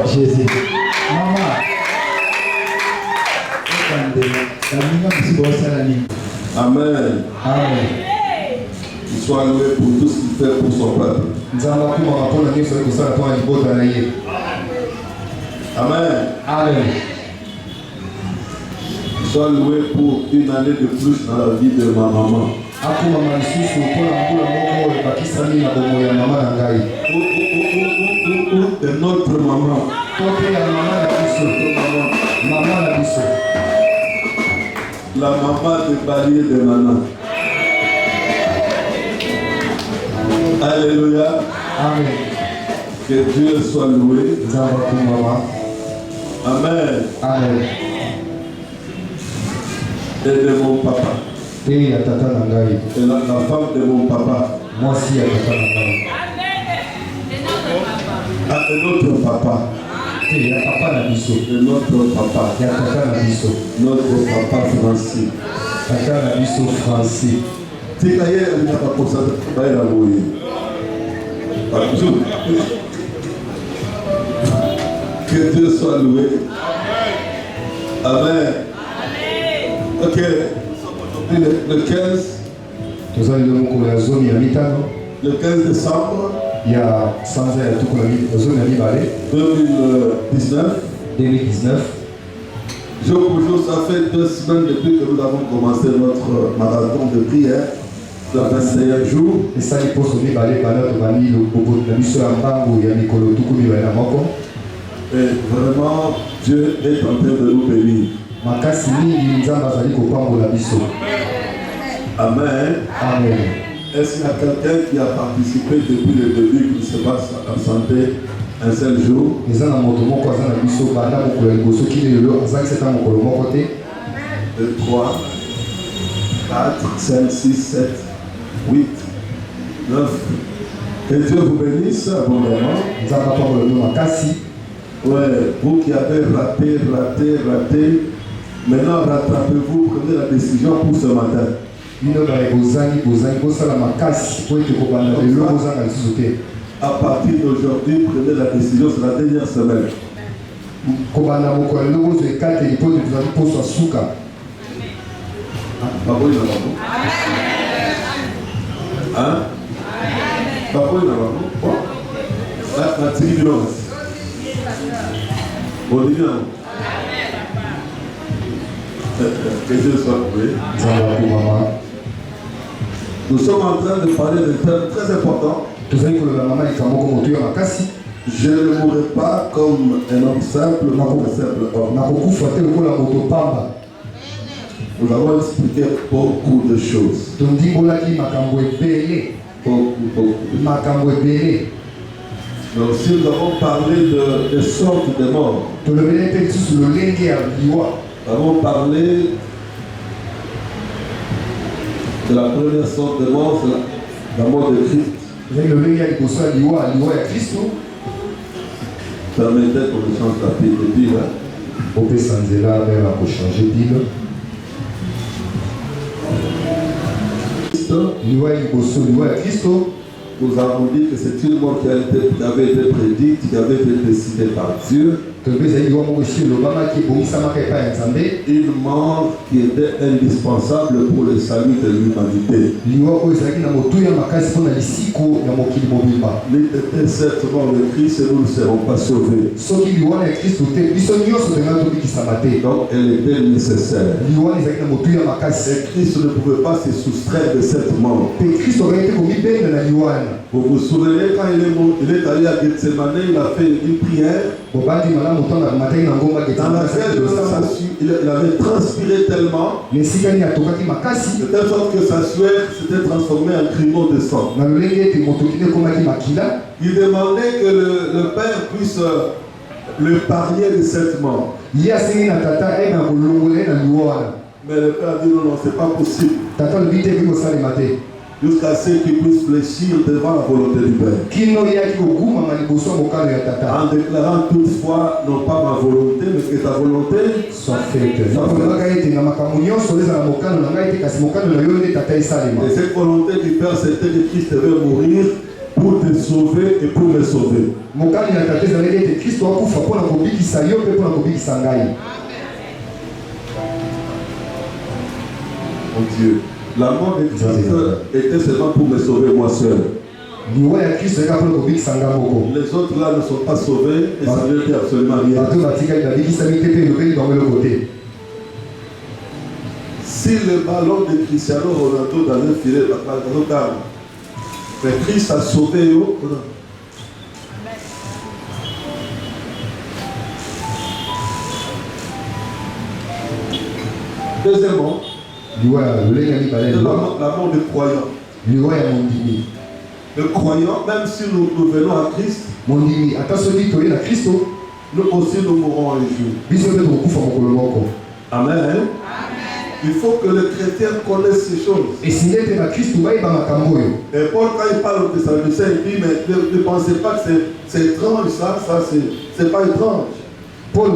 Jésus. Maman. Amen. Amen. Il soit loué pour tout ce qu'il fait pour son peuple. Amen. Amen. Il soit loué pour une année de plus dans la vie de ma maman. Ou de notre maman. La maman de Bali et de Nana. Alléluia. Amen. Que Dieu soit loué. Amen. Amen. Et de mon papa. Et la femme de mon papa. Moi aussi, Et notre papa. Et notre papa. Notre papa Francis. Que Dieu soit loué. Amen. Ok. Le 15. Le 15 décembre. Il y a 100 ans, 2019. Jour pour jour, ça fait 2 semaines depuis que nous avons commencé notre marathon de prière de 21 jours. Et ça, il faut se dire, et vraiment, Dieu est en train de nous bénir. Amen. Amen. Est-ce qu'il y a quelqu'un qui a participé depuis le début qui ne s'est pas absenté un seul jour? 2, 3, 4, 5, 6, 7, 8, 9. Que Dieu vous bénisse abondamment. Ouais, vous qui avez raté, maintenant rattrapez-vous, prenez la décision pour ce matin. À partir d'aujourd'hui, prenez la décision, c'est la dernière semaine. Hein? Que Dieu soit loué. Nous sommes en train de parler d'un thème très important. Je ne mourrai pas comme un homme simple, mais comme un simple homme. Nous avons expliqué beaucoup de choses. Beaucoup. Mais aussi nous avons parlé de sortes de morts. Nous avons parlé de la première sorte de mort, c'est la mort de Christ. Permettez qu'on change la pile de pile. Nous avons dit que c'est une mort qui avait été prédite, qui avait été décidée par Dieu. Une mort qui était indispensable pour le salut de l'humanité. N'était cette mort de Christ et nous ne serons pas sauvés. Donc elle était nécessaire. Et Christ ne pouvait pas se soustraire de cette mort. Vous vous souvenez quand il est allé à Gethsemane, il a fait une prière. il avait transpiré tellement, de telle sorte que sa sueur s'était transformée en grumeaux de sang. Il demandait que le Père puisse l'épargner de cette mort. Mais le Père a dit non, c'est pas possible. Jusqu'à ce qu'il puisse fléchir devant la volonté du Père. En déclarant toutefois, non pas ma volonté, mais que ta volonté soit faite. Et cette volonté du Père, c'était que Christ devait mourir pour te sauver et pour me sauver. Mon Dieu. La mort de Christ était seulement pour me sauver moi seul. Les autres là ne sont pas sauvés et ça ne veut dire absolument rien. Si le ballon de Cristiano Ronaldo dans un filet, mais Christ a sauvé eux. Deuxièmement, la mort du croyant. Le croyant, même si nous venons à Christ, nous aussi nous mourrons un jour. Amen. Il faut que le chrétien connaisse ces choses. Et Paul, quand il parle de ça, il dit, mais ne pensez pas que c'est étrange, ça c'est pas étrange. Paul, et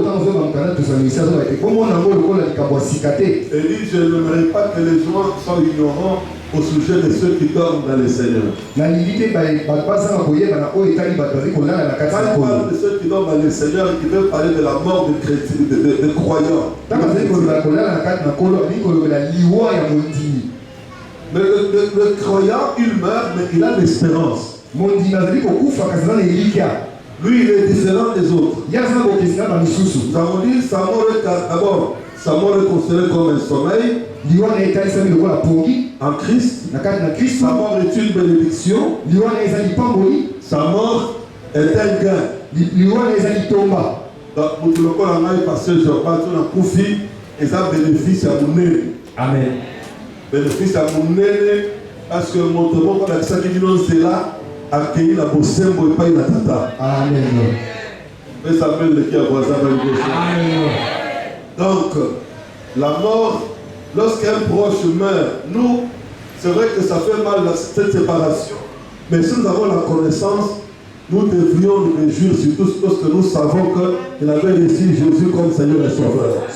dit, je n'aimerais pas que les gens soient ignorants au sujet de ceux qui dorment dans le Seigneur. Quand il parle de ceux qui dorment dans le Seigneur, il veut parler de la mort des chrétiens, des croyants. Mais le croyant, il meurt, mais il a l'espérance. Lui, il est différent des autres. Nous avons dit, sa mort est considérée comme un sommeil. En Christ, sa mort est une bénédiction. Sa mort est un gain. Donc, pour tout le monde, parce que je parle de la confie, et ça bénéficie à mon nez. Amen. Bénéficie à mon nez, parce que mon temple, quand ça qui dit non, c'est là. Accueillir la Bosembo et pas la tata. Amen. Mais ça s'appelle le qui a voisin avec le Donc, la mort, lorsqu'un proche meurt, nous, c'est vrai que ça fait mal cette séparation. Mais si nous avons la connaissance, nous devrions nous réjouir, surtout lorsque nous savons qu'il avait reçu Jésus comme Seigneur et Sauveur.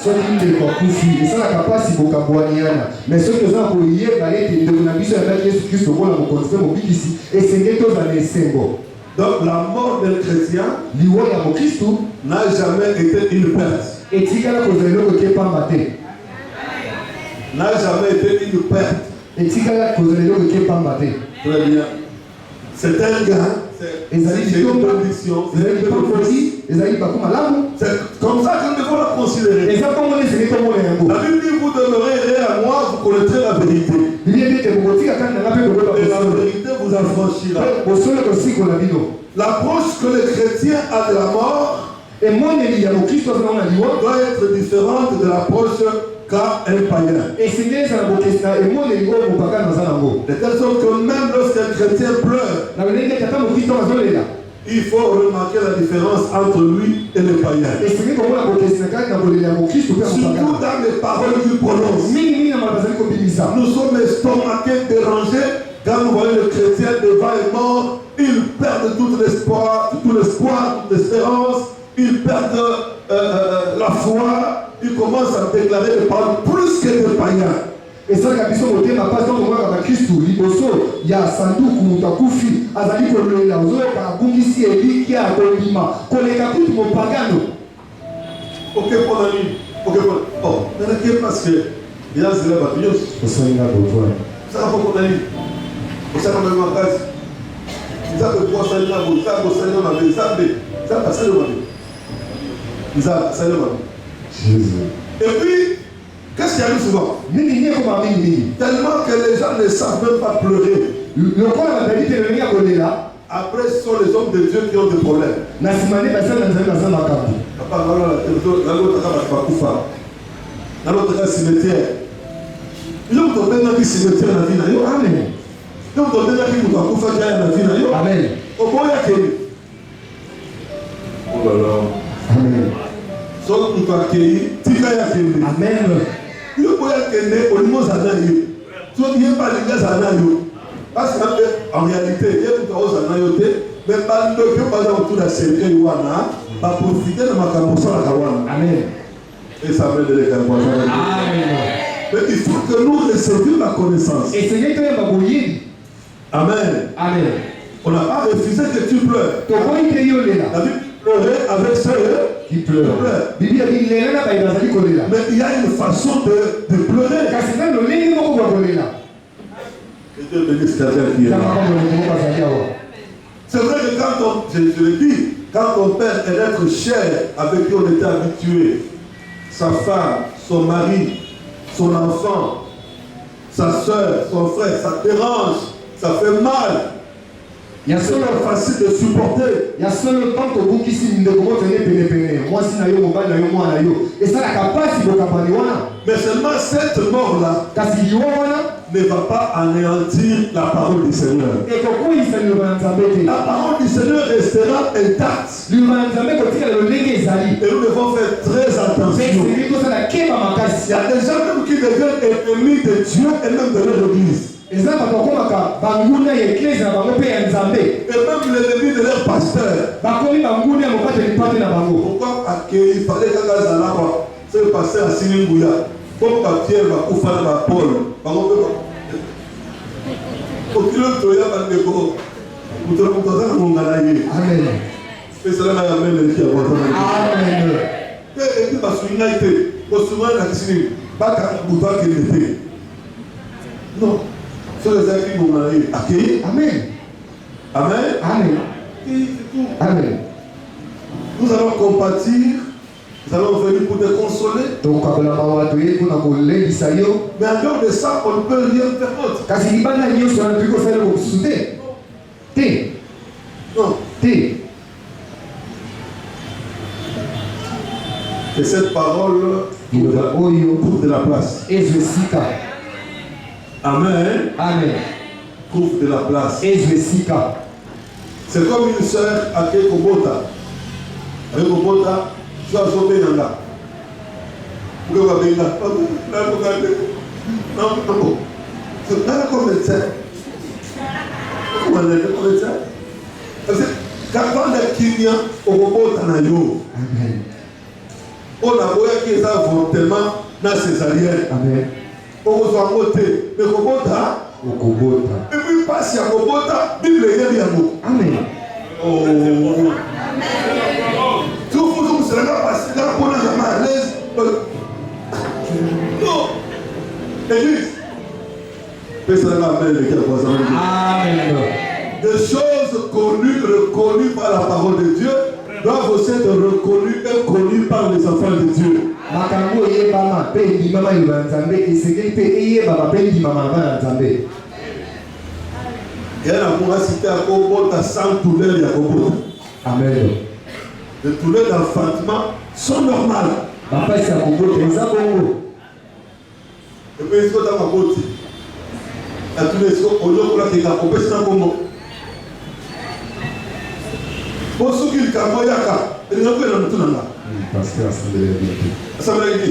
Mais ce que nous avons hier, donc la mort d'un chrétien n'a jamais été une perte. N'a jamais été une perte. Très bien. C'est un gain. C'est une condition. C'est comme ça que nous devons la considérer. La Bible dit, vous demeurez à moi, vous connaîtrez la vérité. Et la vérité vous affranchira. L'approche que le chrétien a de la mort doit être différente de l'approche qu'a un païen. De telle sorte que même lorsqu'un chrétien pleure, il faut remarquer la différence entre lui et le païen. Surtout dans les paroles qu'il prononce. Nous sommes estomaqués, dérangés, quand nous voyons le chrétien devant et mort, ils perdent tout l'espoir, toute l'espérance, ils perdent la foi, ils commencent à déclarer les paroles plus que des païens. Et ça, la mission de ma passion de voir avec Christ, liboso, il y a sanduku mutakufi, azali kolela, ozoya kabungisi eliki ya kolima, koleka kutu mopagano. Ok pour la nuit, ok pour. Oh, mais parce que il y a zéro babillon. Au sein de la bourgeoisie. Ça va pour la nuit. Au sein de la magasin. Ça peut pouvoir salir la bourgeoisie, ça peut salir la maison, ça peut salir la maison. Ça salir la maison. Jésus. Et puis. Qu'est-ce qui arrive souvent? Tellement que les gens ne savent même pas pleurer. Après, ce sont les hommes de Dieu qui ont des problèmes. Papa, dans notre cimetière. Il y a un cimetière dans la vie. Amen. Il y a un Amen. Oh là là. Amen. Amen. Il y a parce qu'en réalité, il y a une chose à naïveté, mais pas de que pas dans tout la série pas profiter de ma camouflage à Kawana. Amen. Et ça veut dire que Amen. Mais il faut que nous recevions la connaissance. Et c'est Amen. Amen. On n'a pas refusé que tu pleures. La Bible pleurait avec ceux qui pleurent. Mais il y a une façon de pleurer. C'est vrai que quand je le dis, quand ton père est d'être cher avec qui on était habitué, sa femme, son mari, son enfant, sa soeur, son frère, ça dérange, ça fait mal. Il y a seulement facile de supporter. Il y a seulement temps que vous qui signez de comment tenir péné. Moi, si nayo mobile nayo moi nayo. Et ça la capacité de capaniwana. Mais seulement cette mort-là ne va pas anéantir la parole du Seigneur. Et la parole du Seigneur restera intacte. Et nous devons faire très attention. Il y a des gens même qui deviennent ennemis de Dieu et même de leur église. Et même l'ennemi de leur pasteur. Pourquoi il fallait que ce pasteur a signé une bouilla? Comme Pierre va couper dans Paul. Non. Amen. Amen. Amen. Amen. Nous allons compatir. Nous allons venir pour te consoler. Mais en dehors de ça, on ne peut rien faire d'autre. Non. Et cette parole trouve de la place. Amen. Amen. Trouve de la place. C'est comme une sœur à Kekobota. Avec Kobota, tu as sauvé Yanga. Vous avez dit, non. C'est pas comme médecin. Comment on est médecin? Parce que quand on est Kenya, on Kobota na yo. Amen. On a voyé qu'ils ont avortement dans césarienne. Amen. On vous a voté. Mais Kobota. Et puis, passe à Kobota, Bible est bien. Amen. Oh. Tout le monde sera passé là pour la malaise. Non. Église. Amen. Des choses connues, reconnues par la parole de Dieu, doivent aussi être reconnues et connues par les enfants de Dieu. Et elle a cité à Kobota sans douleur et à Kobota. Amen. Les douleurs d'enfantement sont normales. Et puis, il faut dans ma beauté. À tous les jours, on a qui a coupé ça comme moi. Pour ceux qui ont Yaka, il y a un peu de tout. Parce que ça va être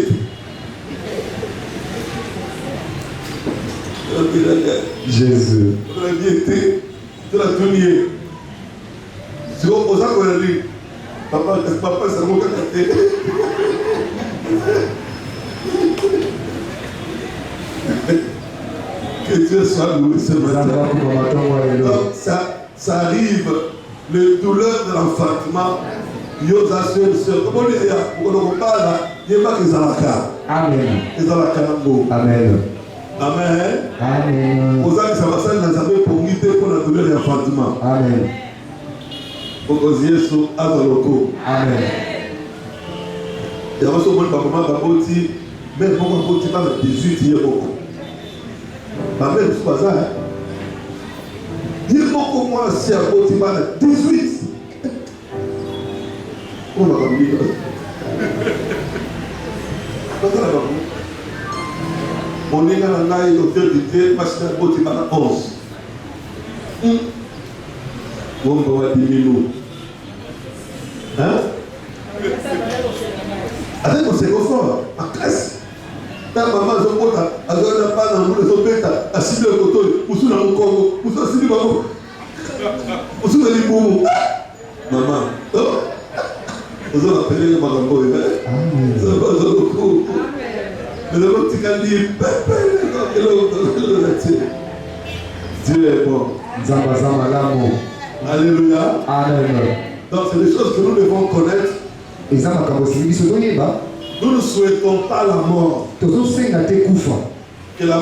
Jésus. Tu l'as dit, tu l'as tenu. C'est pour ça qu'on a dit. Papa, c'est mon cas. Que Dieu soit loué ce matin. Donc, ça arrive, les douleurs de l'enfantement. Comment on dit, on parle, il n'y a pas que ça la carte. Amen. Ils ont la carte. Amen. Amen. Amen. Aux âmes, ça va faire dans la pour guider pour la douleur de l'enfantement. Amen. Pour que Jésus a dans le corps. Amen. Il y a aussi un moment où même beaucoup de temps, 18 years beaucoup. Même c'est pas ça. Il beaucoup moins si à Botimana 18. On va pas dire. On est dans la l'auteur du Dieu, parce que Botimana 11. On va diminuer. Hein? Avec mon second fort, en classe. Ta maman, je crois, elle n'a pas dans le réseau bêta, à cible le coton, ou sous le Congo, ou sous le Libango, ou sous le Libango. Maman, vous avez appelé le Magambo, vous avez pas le coup. Mais le petit candidat, Dieu est bon. Alléluia. Amen. Donc, c'est des choses que nous devons connaître. Nous ne souhaitons pas la mort. Que la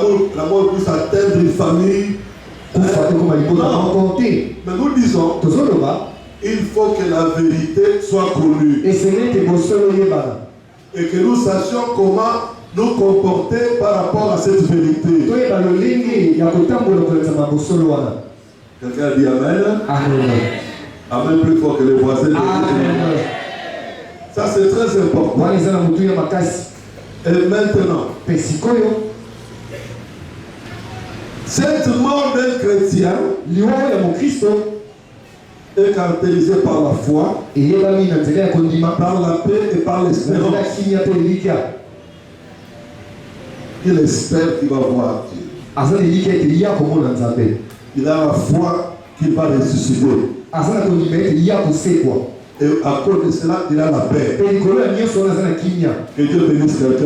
mort puisse atteindre une famille. Non. Mais nous disons, il faut que la vérité soit connue. Et que nous sachions comment nous comporter par rapport à cette vérité. Quelqu'un dit Amen. Amen. Amen plus fort que les voisins. Amen. Ça c'est très important. Et maintenant, cette mort d'un chrétien est caractérisée par la foi, par la paix et par l'espérance. Il espère qu'il va voir Dieu. Il a la foi qu'il va ressusciter. Et à cause de cela, il a la paix. Que Dieu bénisse quelqu'un.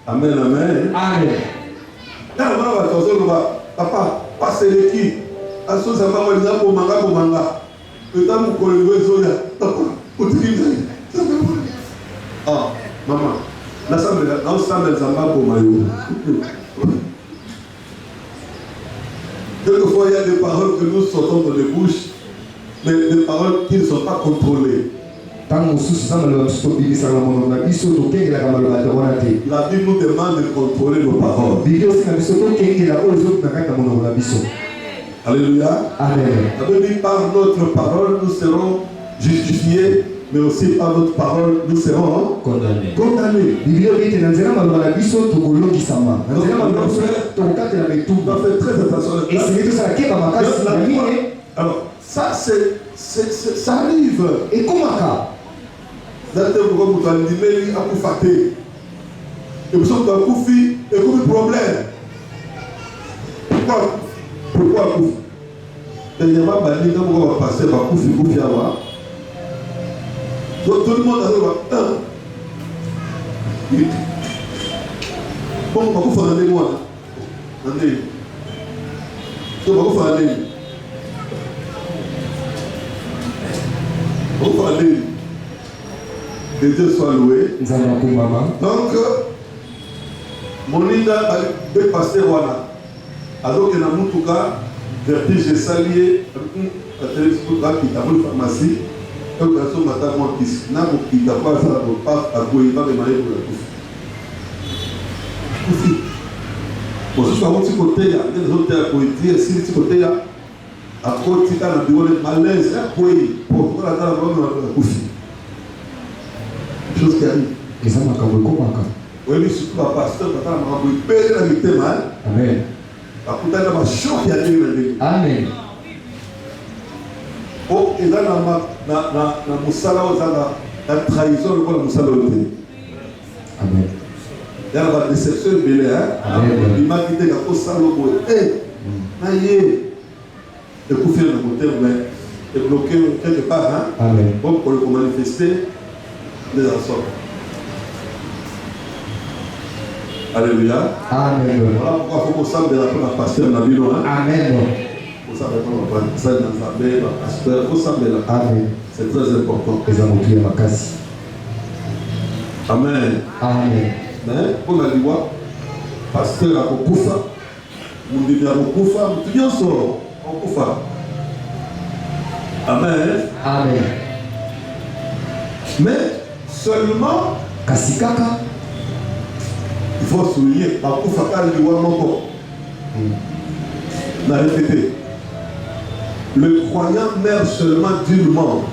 Amen, amen. Amen. Papa, passez l'équipe. À ce moment-là, il y a un manga. Le temps où il y a ah, maman, l'ensemble des amas pour Mayo. Quelquefois, il y a des paroles que nous sortons de les bouches, mais des paroles qui ne sont pas contrôlées. La Bible nous demande de contrôler nos paroles. Alléluia. Amen. La Bible dit par notre parole, nous serons justifiés, mais aussi par notre parole, nous serons condamnés. On doit faire très attention. Alors, ça, ça arrive. Et comment ça? Pourquoi Koufi? Dernièrement, on va passer par Koufi Awa. Donc tout le monde a dit bon, on va vous faire un émoi. On va vous faire un émoi. On va aller. Que Dieu soit loué. Donc, mon Linda a dépassé Wana. Alors que dans mon tout cas, vertige salié, à téléphone qui a une pharmacie, quand on a son matin, qui n'a pas ça, pas à quoi il va démarrer pour la Koufi. Bon, ce soit un petit côté, il y a des autres à Koufi, si petit côté, à côté, il y a un bureau de malaise, à Koufi, pour la Koufi. Chose qui arrive. Et ça m'a comment? Oui, mais surtout, le pasteur, il paye la victime. Amen. Amen. Oh, et là, la musala, la trahison, le musala. Amen. Il y a la déception, il m'a quitté la musala. Et pour faire le moteur, mais est bloqué quelque part. Amen. Pour le manifester, les enfants. Alléluia. Amen. Voilà pourquoi il faut qu'on sache de la pasteur dans la Bible. Amen. Il faut savoir qu'on va passer dans la Bible, la pasteur. Il faut savoir. Amen. C'est très important. Amen. Amen. Mais pour la loi, pasteur a Koufa. Mon Dieu a Koufa. Tout bien sort. Koufa. Amen. Amen. Mais seulement. Kasikaka. Il faut souligner, à Koufa, il y a un n'a répété. Le croyant meurt seulement d'une mort.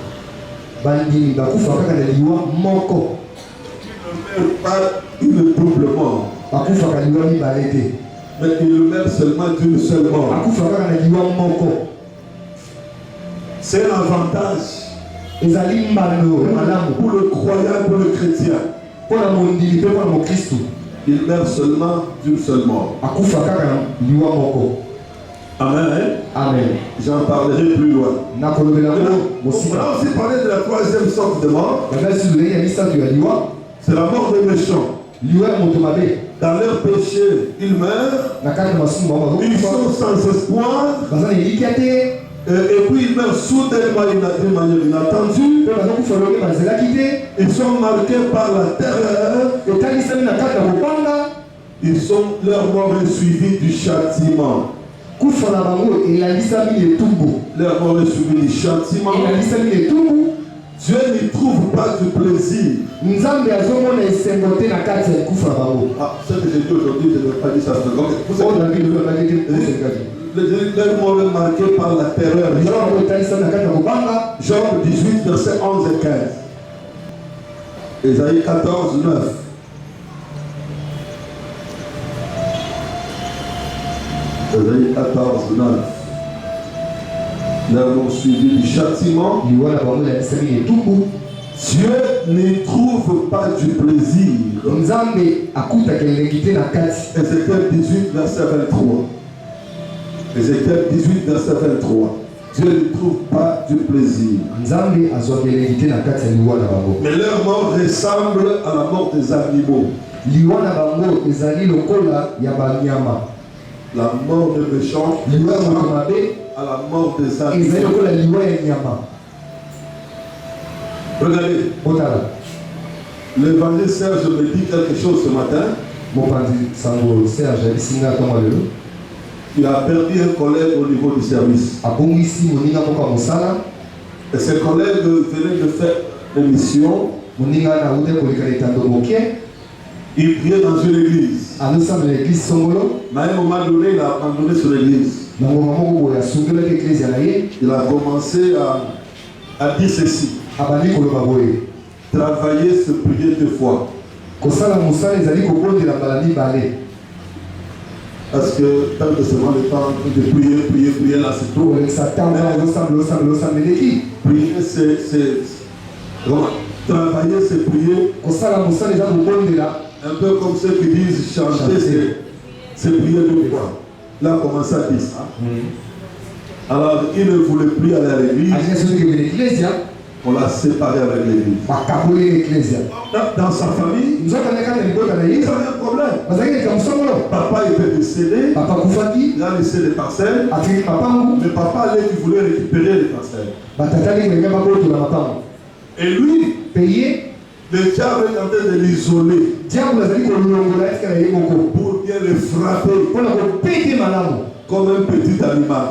Bandi bakufa kaka na liwa moko. Il ne meurt pas une double mort. Bakufa kaka liwa mibale te. Mais il meurt seulement d'une seule mort. Bakufa kaka na liwa moko. C'est un avantage Ezali mbano malamu pour le croyant, pour le chrétien. Pour la mondili pe pour le Christ. Il meurt seulement d'une seule mort. Bakufa kaka na liwa moko. Amen. Amen. J'en parlerai plus loin. On a aussi parlé de la troisième sorte de mort. C'est la mort des méchants. Dans leur péché, ils meurent. Ils sont sans espoir. Et puis ils meurent soudainement d'une manière inattendue. Ils sont marqués par la terreur. Leur mort est suivie du châtiment. Leur mort est suivie du châtiment. Dieu n'y trouve pas du plaisir. Ah, ce que j'ai dit aujourd'hui, je ne vais pas dire ça. Leur mort est marqué par la terreur. Job 18, versets 11 et 15. Ésaïe 14, 9. Ésaïe 14, 9. Nous avons suivi du châtiment. Dieu n'y trouve pas du plaisir. Ézéchiel 18, verset 23. Ézéchiel 18, verset 23. Dieu ne trouve pas du plaisir. Mais leur mort ressemble à la mort des animaux. La mort des méchants à la mort des animaux. Regardez. L'évangile Serge me dit quelque chose ce matin. Il a perdu un collègue au niveau du service. Et ses collègues venaient de faire l'émission. Il priait dans une église. Mais à un moment donné, il a abandonné sur l'église. Il a commencé à dire ceci. Travailler, se prier 2 fois. Parce que tant que seulement le temps de prier là, c'est tout. Prier, c'est travailler, c'est prier. Un peu comme ceux qui disent chanter, c'est prier 2 fois. Là, on commence à dire ça. Alors, il ne voulait plus aller à l'église. On l'a séparé avec l'église. Dans sa famille, il avait un problème. Papa était décédé. Il a laissé les parcelles. Mais papa allait, il voulait récupérer les parcelles. Et lui, le diable est en train de l'isoler pour bien le frapper comme un petit animal,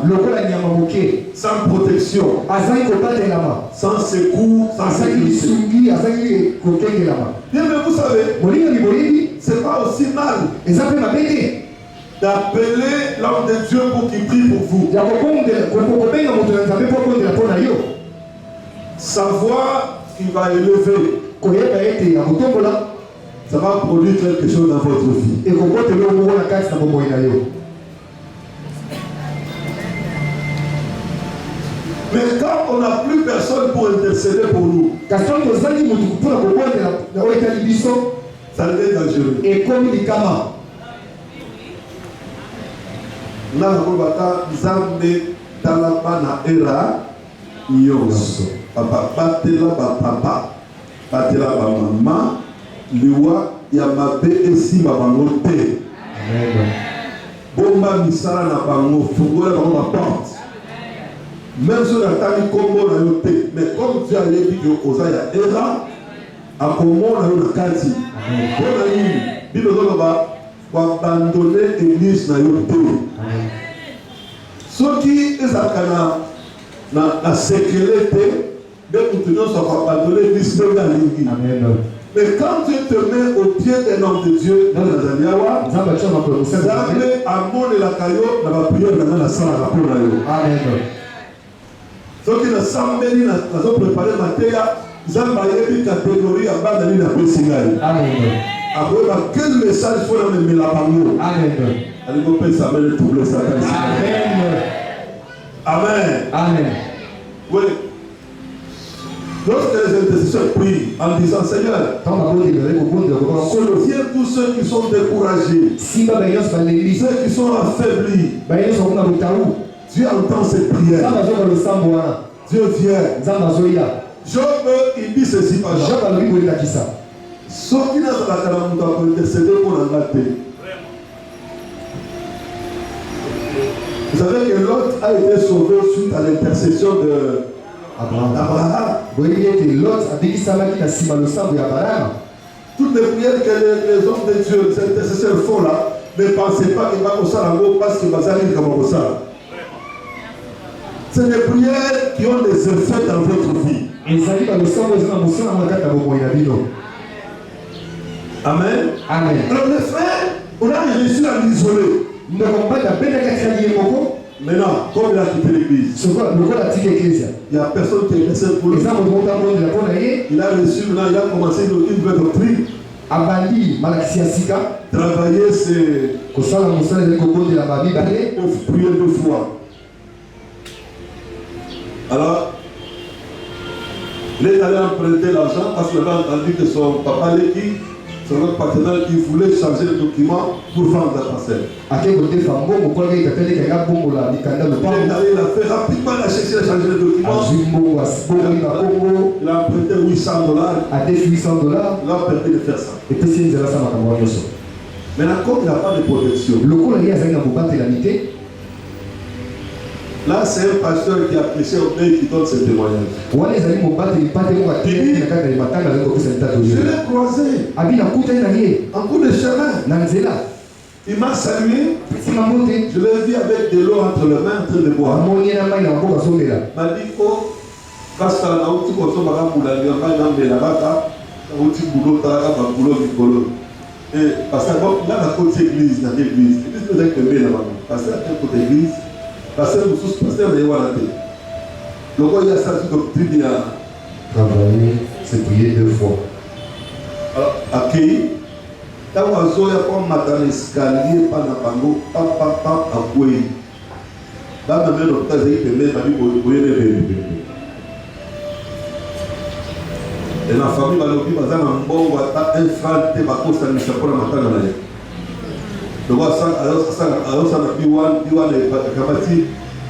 sans protection, sans secours, sans sécurité. Bien, mais vous savez, c'est pas aussi mal d'appeler l'homme de Dieu pour qu'il prie pour vous. Sa voix qui va élever, ça va produire quelque chose dans votre vie. Mais quand on n'a plus personne pour intercéder pour nous, ça devient dangereux. Papa, batela ba mama, liwa ya mabe esi mabangote. Bomba misala na bango, fungola bango la porte. Même si on a tami kombo na yote, mais comme Dieu a dit que Osaya era, a kombo na yo na kati. Bona ni, bino zo ba abandonner l'église na yote. Ceux qui ezakana na sécurité, mais nous tenons à abandonner l'église de la ligue. Mais quand Dieu te met au pied d'un homme de Dieu, dans la Zaniawa, Zambé amon la caillou, n'a pas prié dans la salle à la pour Amen. Ce qui n'a sambé, n'a pas préparé ma terre, Zamba yebi catégorie à bas de l'île à Pessingal. Amen. Après, quel message faut la mettre la bango? Amen. Allez, vous pouvez savoir tout le ça. Amen. Amen. Amen. Oui. Lorsque les intercesseurs prient en disant Seigneur, soutiens tous ceux qui sont découragés, ceux qui sont affaiblis. Dieu entend ces prières. Dieu vient. Job, il dit ceci par exemple. Ceux qui n'ont pas la pour intercéder pour la gâter. Vous savez que Lot a été sauvé suite à l'intercession de Abraham. Toutes les prières que les hommes de Dieu, les intercesseurs font là, ne pensez pas qu'il va au Salango parce qu'il va aller comme au Salango. C'est des prières qui ont des effets dans votre vie. Amen. Amen. Alors les frères, on a réussi à l'isoler. Maintenant, comme il a quitté l'église, il n'y a personne qui est laissé pour lui. Il a reçu maintenant, il a commencé une nouvelle doctrine. Travailler, c'est prier 2 fois. Alors, il est allé emprunter l'argent parce qu'il avait entendu que son papa son autre partenaire, il voulait changer le document pour vendre la parcelle. Il est allé, il a fait rapidement, il a cherché à changer le document. Il a emprunté $800. Il a permis de faire ça. Maintenant, comme il n'a pas de protection, là, c'est un pasteur qui a prêché au pays qui donne ses témoignages. Je l'ai croisé en cours de chemin. Il m'a salué. Je l'ai vu avec de l'eau entre les mains en train de boire. Il m'a dit, oh, parce que là, tu consommes un boulot, il y a un boulot. Et parce que là, la côté église, dans l'église, l'église peut être aimée là-bas. Parce que la côté église, parce que nous sommes pasteurs, mais il y a la tête. Donc, il y a ça, doctrine, il y a travailler, c'est prier 2 fois. Alors, accueilli. Quand on a comme matin l'escalier, pas dans pango, papa, à quoi? Là, même le temps, il peut mettre à lui pour les bébés. Et la famille va l'ouvrir, va dans un bon, va un frère, va cause ça, ne sait pas la matin dans la vie. Donc, alors, ça n'a plus les Kabati,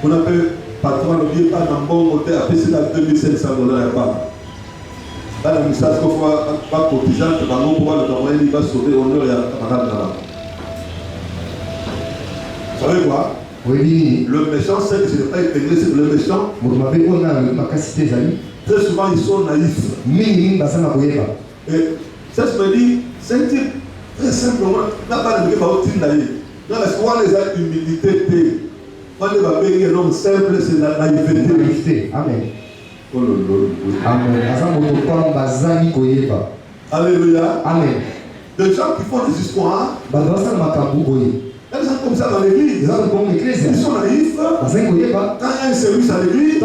on appelle patron, le billet, pas dans bon côté, après c'est à $2,500 à part. Là, le message qu'on va cotiser, il va sauver l'honneur et la camarade là-bas. Vous savez quoi? Oui. Le méchant, c'est que je n'ai pas épinglé, c'est le méchant. Très souvent, ils sont naïfs. Et ça se me dit, c'est un type très simplement, n'a pas de baoutine d'ailleurs. Là, parce qu'on les a humilité, on les va payer un homme simple, c'est la naïveté. Amen. Oh là là. Alléluia. Amen. Des gens qui font des histoires, des gens comme ça dans l'église, ils sont naïfs. Quand il y a un service à l'église,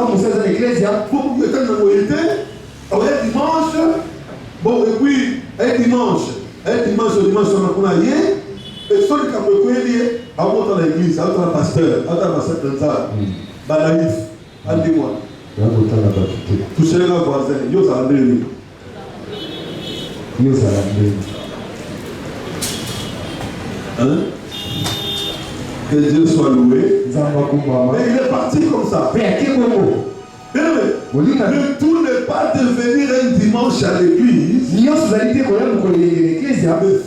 pour que quelqu'un de mobilité, un dimanche, bon, et puis, un dimanche, on a rien, et celui qui a beaucoup lié, on monte dans l'église, on monte dans le pasteur, on monte dans le pasteur, naïf, dis-moi. Touchez les voisins, ils ont allé. Hein? Que Dieu soit loué. Mais il est parti comme ça. Mais ne tournez pas de venir un dimanche à l'église. Mais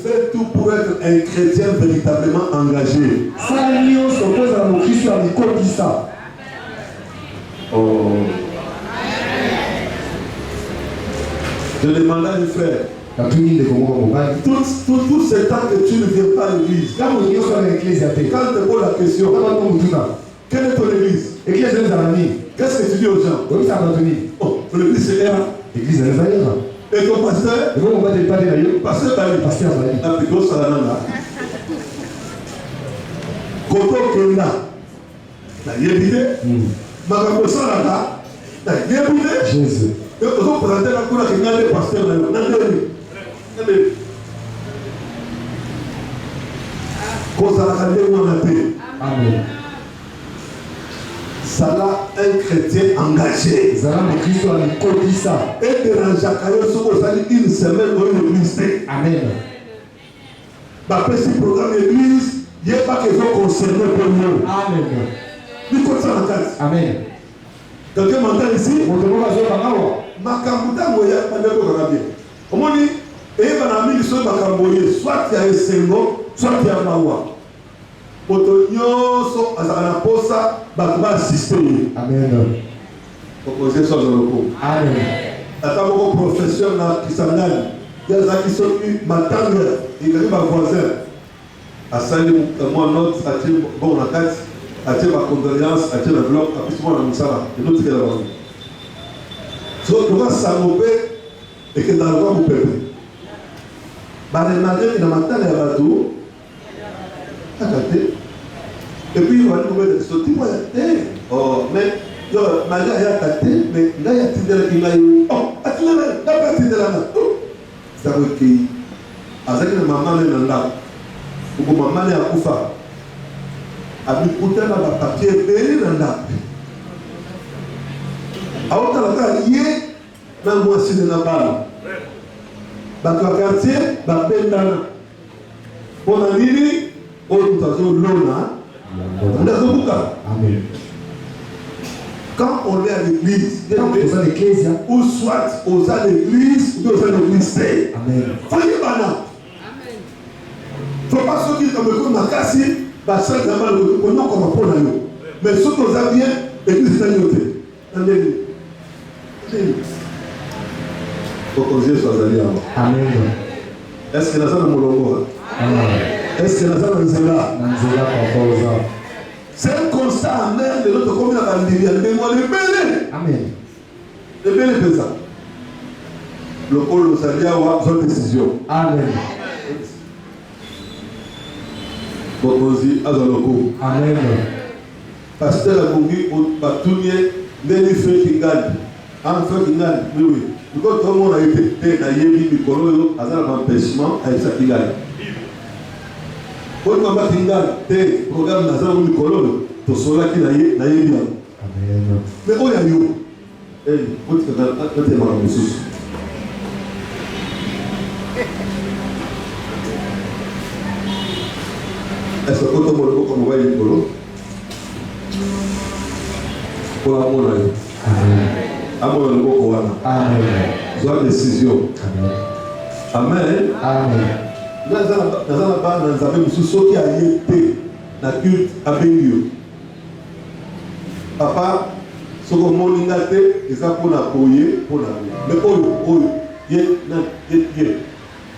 faites tout pour être un chrétien véritablement engagé. Oh. Je demande à une frère. Tout ce temps que tu ne viens pas à l'église, quand tu poses la question, quelle est ton église? Qu'est-ce que tu dis aux gens? Oh, l'église c'est là. Et ton pasteur, pasteur Bali, la plus grosse salanana. Koto Kenda, la yébide, Magambo Salana, la yébide, Jésus. Et on va présenter la couleur qui n'a pas de pasteur. Amen. Ça là, un chrétien engagé. Et de une semaine dans l'église. Amen. Après ce programme d'église, il n'y a pas qu'ils sont concernés pour nous. Amen. Il faut ça en place. Amen. Quelqu'un m'entend ici? Makamuta moya pandeko karabi. Omoni et banami so makamboye soit il y a un sengo, soit il y a mawa. Potonyo so azana posa ba assister. Amen. Proposer ça dans le coup. Amen. Atamo professeur na kisangani. Il y a qui sont matanga, il y a ma voisin. À salut moi note à dire bon la carte, à dire ma condoléance, à dire le bloc, à plus moi la musala, et l'autre qui est là-bas. So tu vas s'amouper et que dans le roi vous perdez. Bah les malgré qui n'a pas de bateau, à côté. Et puis il va nous mettre ce type oh mais malgré il y a tâté, mais là il y a tindé qui m'a eu. Oh attends là, là pas tindé là. Ça veut dire avec le maman le nanda, ou maman le akufa. Avec pourtant la papier belé nanda. Alors tu as lié dans moi si de la balle. Dans le quartier, dans le bendana. Pour la nuit, on tout à fait l'ona. On a tout ça. Amen. Quand on est à l'église, ou soit aux à l'église, ou aux à l'église. Amen. Voyez maintenant. Amen. Il ne faut pas se dire comme ma casse, parce que on a comme un pôle. Mais ceux qui ont bien, l'église est à l'autre. Amen. Faut que Dieu soit allé avant. Amen. Est-ce que la salle est mon est-ce que la salle est là? C'est un constat amer de notre commune à Bandiria. Mais moi, le bel. Amen. Le bel est ça. Le pôle nous a dit à avoir une décision. Amen. Faut qu'on dise à Zaloko. Amen. Pasteur a conduit au bâtonnier, n'est fait qui gagne. En fait, qui gagne. Oui, oui. Quand tout le monde a été naïf, il y a un empêchement avec ça qui gagne. Quand on va faire programme dans un colonne, tout cela qui naïf bien. Mais où y a eu? Eh, où est-ce que tu as marre de ça? Est-ce que quand on va le comme on va y colonne? Pour la monnaie. Amen. Amen. Soit décision. Amen. Amen. Nous avons ceux qui a été dans le culte à Benio. Papa, ce que mon ingate, ils ont pour l'appuyer, pour l'appuyer. Mais il y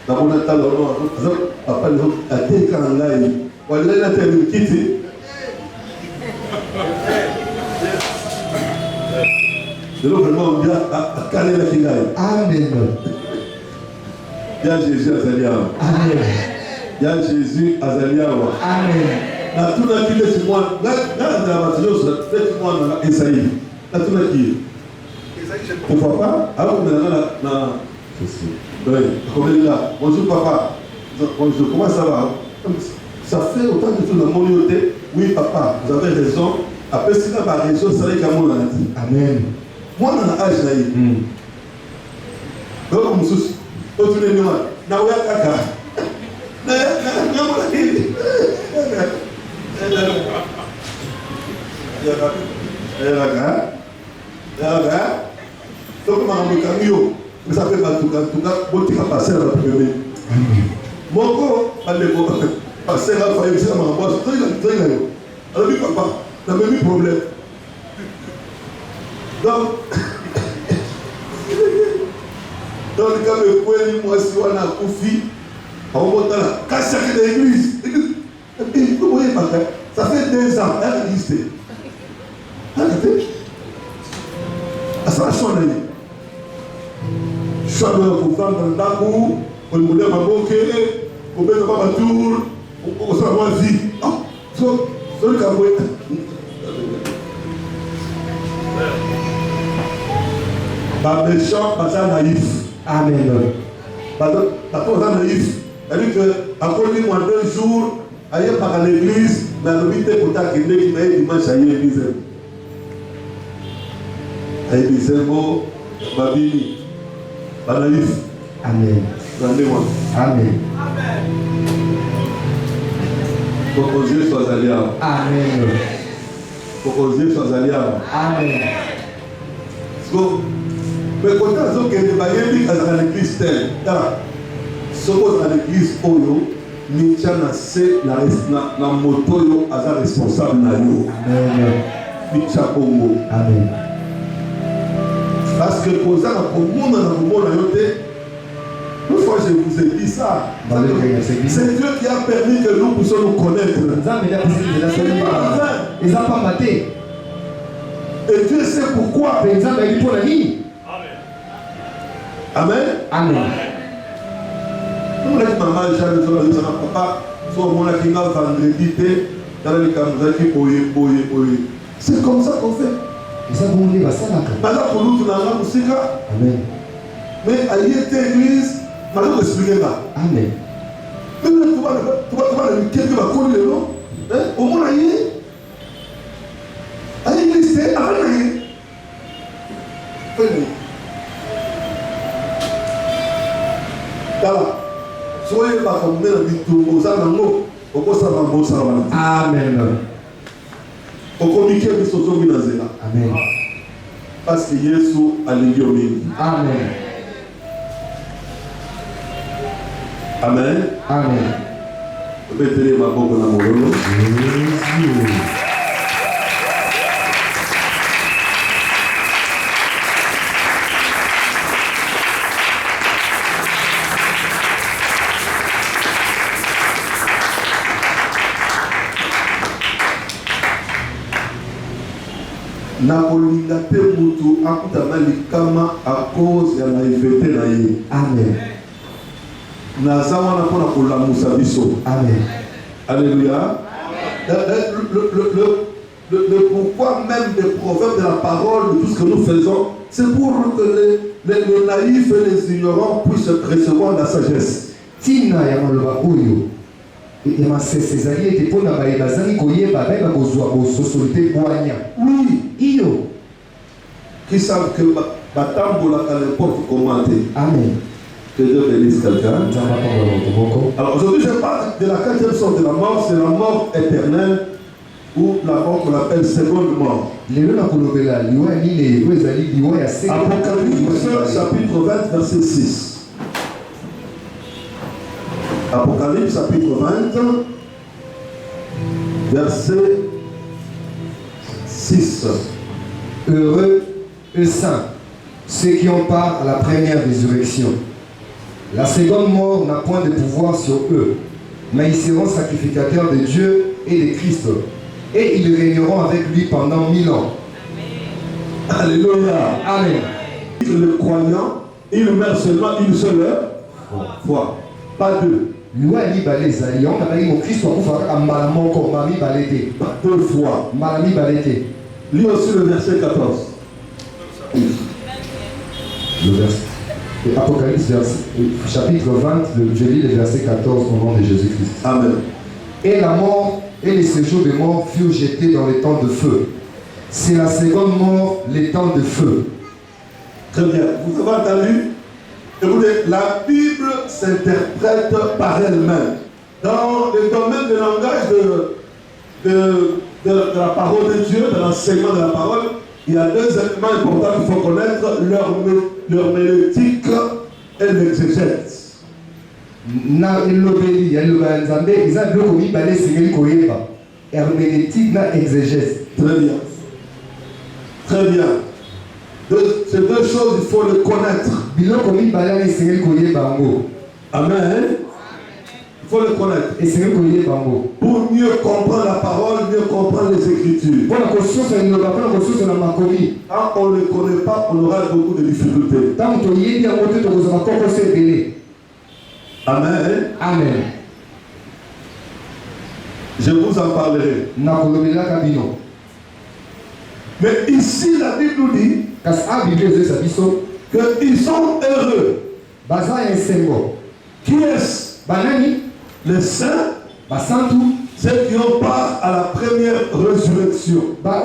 a un talent, papa, il a été quand il a été de l'autre vraiment bien à caler la fille. Amen. Bien Jésus à Zaliawa. Amen. Bien Jésus à Zaliawa. Amen. La tout n'a qui est moi. Là, la bataille, c'est moi dans Esaïe. La tout n'a qui est. Pourquoi pas? Alors, on est là. Oui, comme là. Bonjour papa. Bonjour, comment ça va? Ça fait autant de tout dans mon côté. Oui, papa, vous avez raison. Après, si tu as raison, c'est vrai qu'à mon dit. Amen. Moi, dans l'âge, je suis donc, je suis au-dessus de nous. Je donc, quand le point, moi, si on a confié, on monte là, casse l'église. Vous voyez, ça fait 2 ans, elle existe. Arrêtez. Ça va changer. Changer pour kovanda ndako kolimbola maboke kobeta ba batour okosala mwa vie so likambo baméchant baza naïf. Amen. Bato baza naïf. C'est-à-dire que akoli mwa 2 jours ayebaka na l'église mais alobi te kota akendeki na ye dimanche aye église ayebisengo babini banaïf. Amen. Amen. Proposé soit allé à. Amen. Proposé soit allé à. Amen. So, mais quand on a dit que les bayebi à l'église telle, suppose à l'église oyo, Mitia na se na moto yo aza responsable na yo. Amen. Mitia Congo. Amen. Parce que pour ça, pour le monde na yote. Une fois je vous ai dit ça, c'est Dieu qui a permis que nous puissions nous connaître. Et Dieu sait pourquoi. Amen. Amen. Nous l'avons maman, papa, soit mon akina vendredi, c'est comme ça qu'on fait. Maintenant pour nous, Amen. Mais à l'église, je vais vous expliquer là. Amen. Mais tu vas quelqu'un va connaître le nom. Au moins, à l'église, c'est avant d'aller. Fais-le. Soyez pas comme nous, aux animaux, au cours Amen. Au communiqué de ce jour, Amen. Parce que Jésus a l'église. Amen. Amen. Amen. Mettez ma boque dans mon rôle. Nakolinga te mutu akutama likama à cause ya naivete na ye. Amen. Naza wana pona kolamusa biso. Amen. Alléluia. Le pourquoi même des proverbes de la parole, de tout ce que nous faisons, c'est pour que les naïfs et les ignorants puissent recevoir la sagesse. Tina ya maloba oyo. Et ma césarienne était pour la baïbazani koyeba beba kozwa bososolité boanya. Oui. Iyo. Qui savent que batambola à n'importe comment. Amen. Que Dieu bénisse quelqu'un. Alors aujourd'hui je parle de la 4e sorte de la mort, c'est la mort éternelle ou la mort qu'on appelle seconde mort. Apocalypse chapitre 20 verset 6. Apocalypse chapitre 20 verset 6. Heureux et saints, ceux qui ont part à la première résurrection. La seconde mort n'a point de pouvoir sur eux, mais ils seront sacrificateurs de Dieu et de Christ, et ils régneront avec lui pendant 1000 ans. Alléluia. Amen. Le croyant, il meurt seulement une seule fois, pas deux. Deux fois. Lis aussi le verset 14. Le verset. Apocalypse chapitre 20, je lis le verset 14 au nom de Jésus-Christ. Amen. Et la mort et les séjours des morts furent jetés dans les temps de feu. C'est la seconde mort, les temps de feu. Très bien. Vous avez entendu? Écoutez, la Bible s'interprète par elle-même. Dans le domaine du langage de la parole de Dieu, de l'enseignement de la parole, il y a 2 éléments importants qu'il faut connaître, leur mélétique et l'exégèse. Herménétique na exégèse. Très bien. Très bien. Ces 2 choses, il faut les connaître. Amen. Il faut le connaître. Pour mieux comprendre la parole, mieux comprendre les l'écriture. Quand Quand on ne connaît pas, on aura beaucoup de difficultés. Amen. Amen. Je vous en parlerai. Mais ici, la Bible nous dit qu'ils sont heureux. Qui est-ce? Les saints, ceux qui ont part à la première résurrection. Parce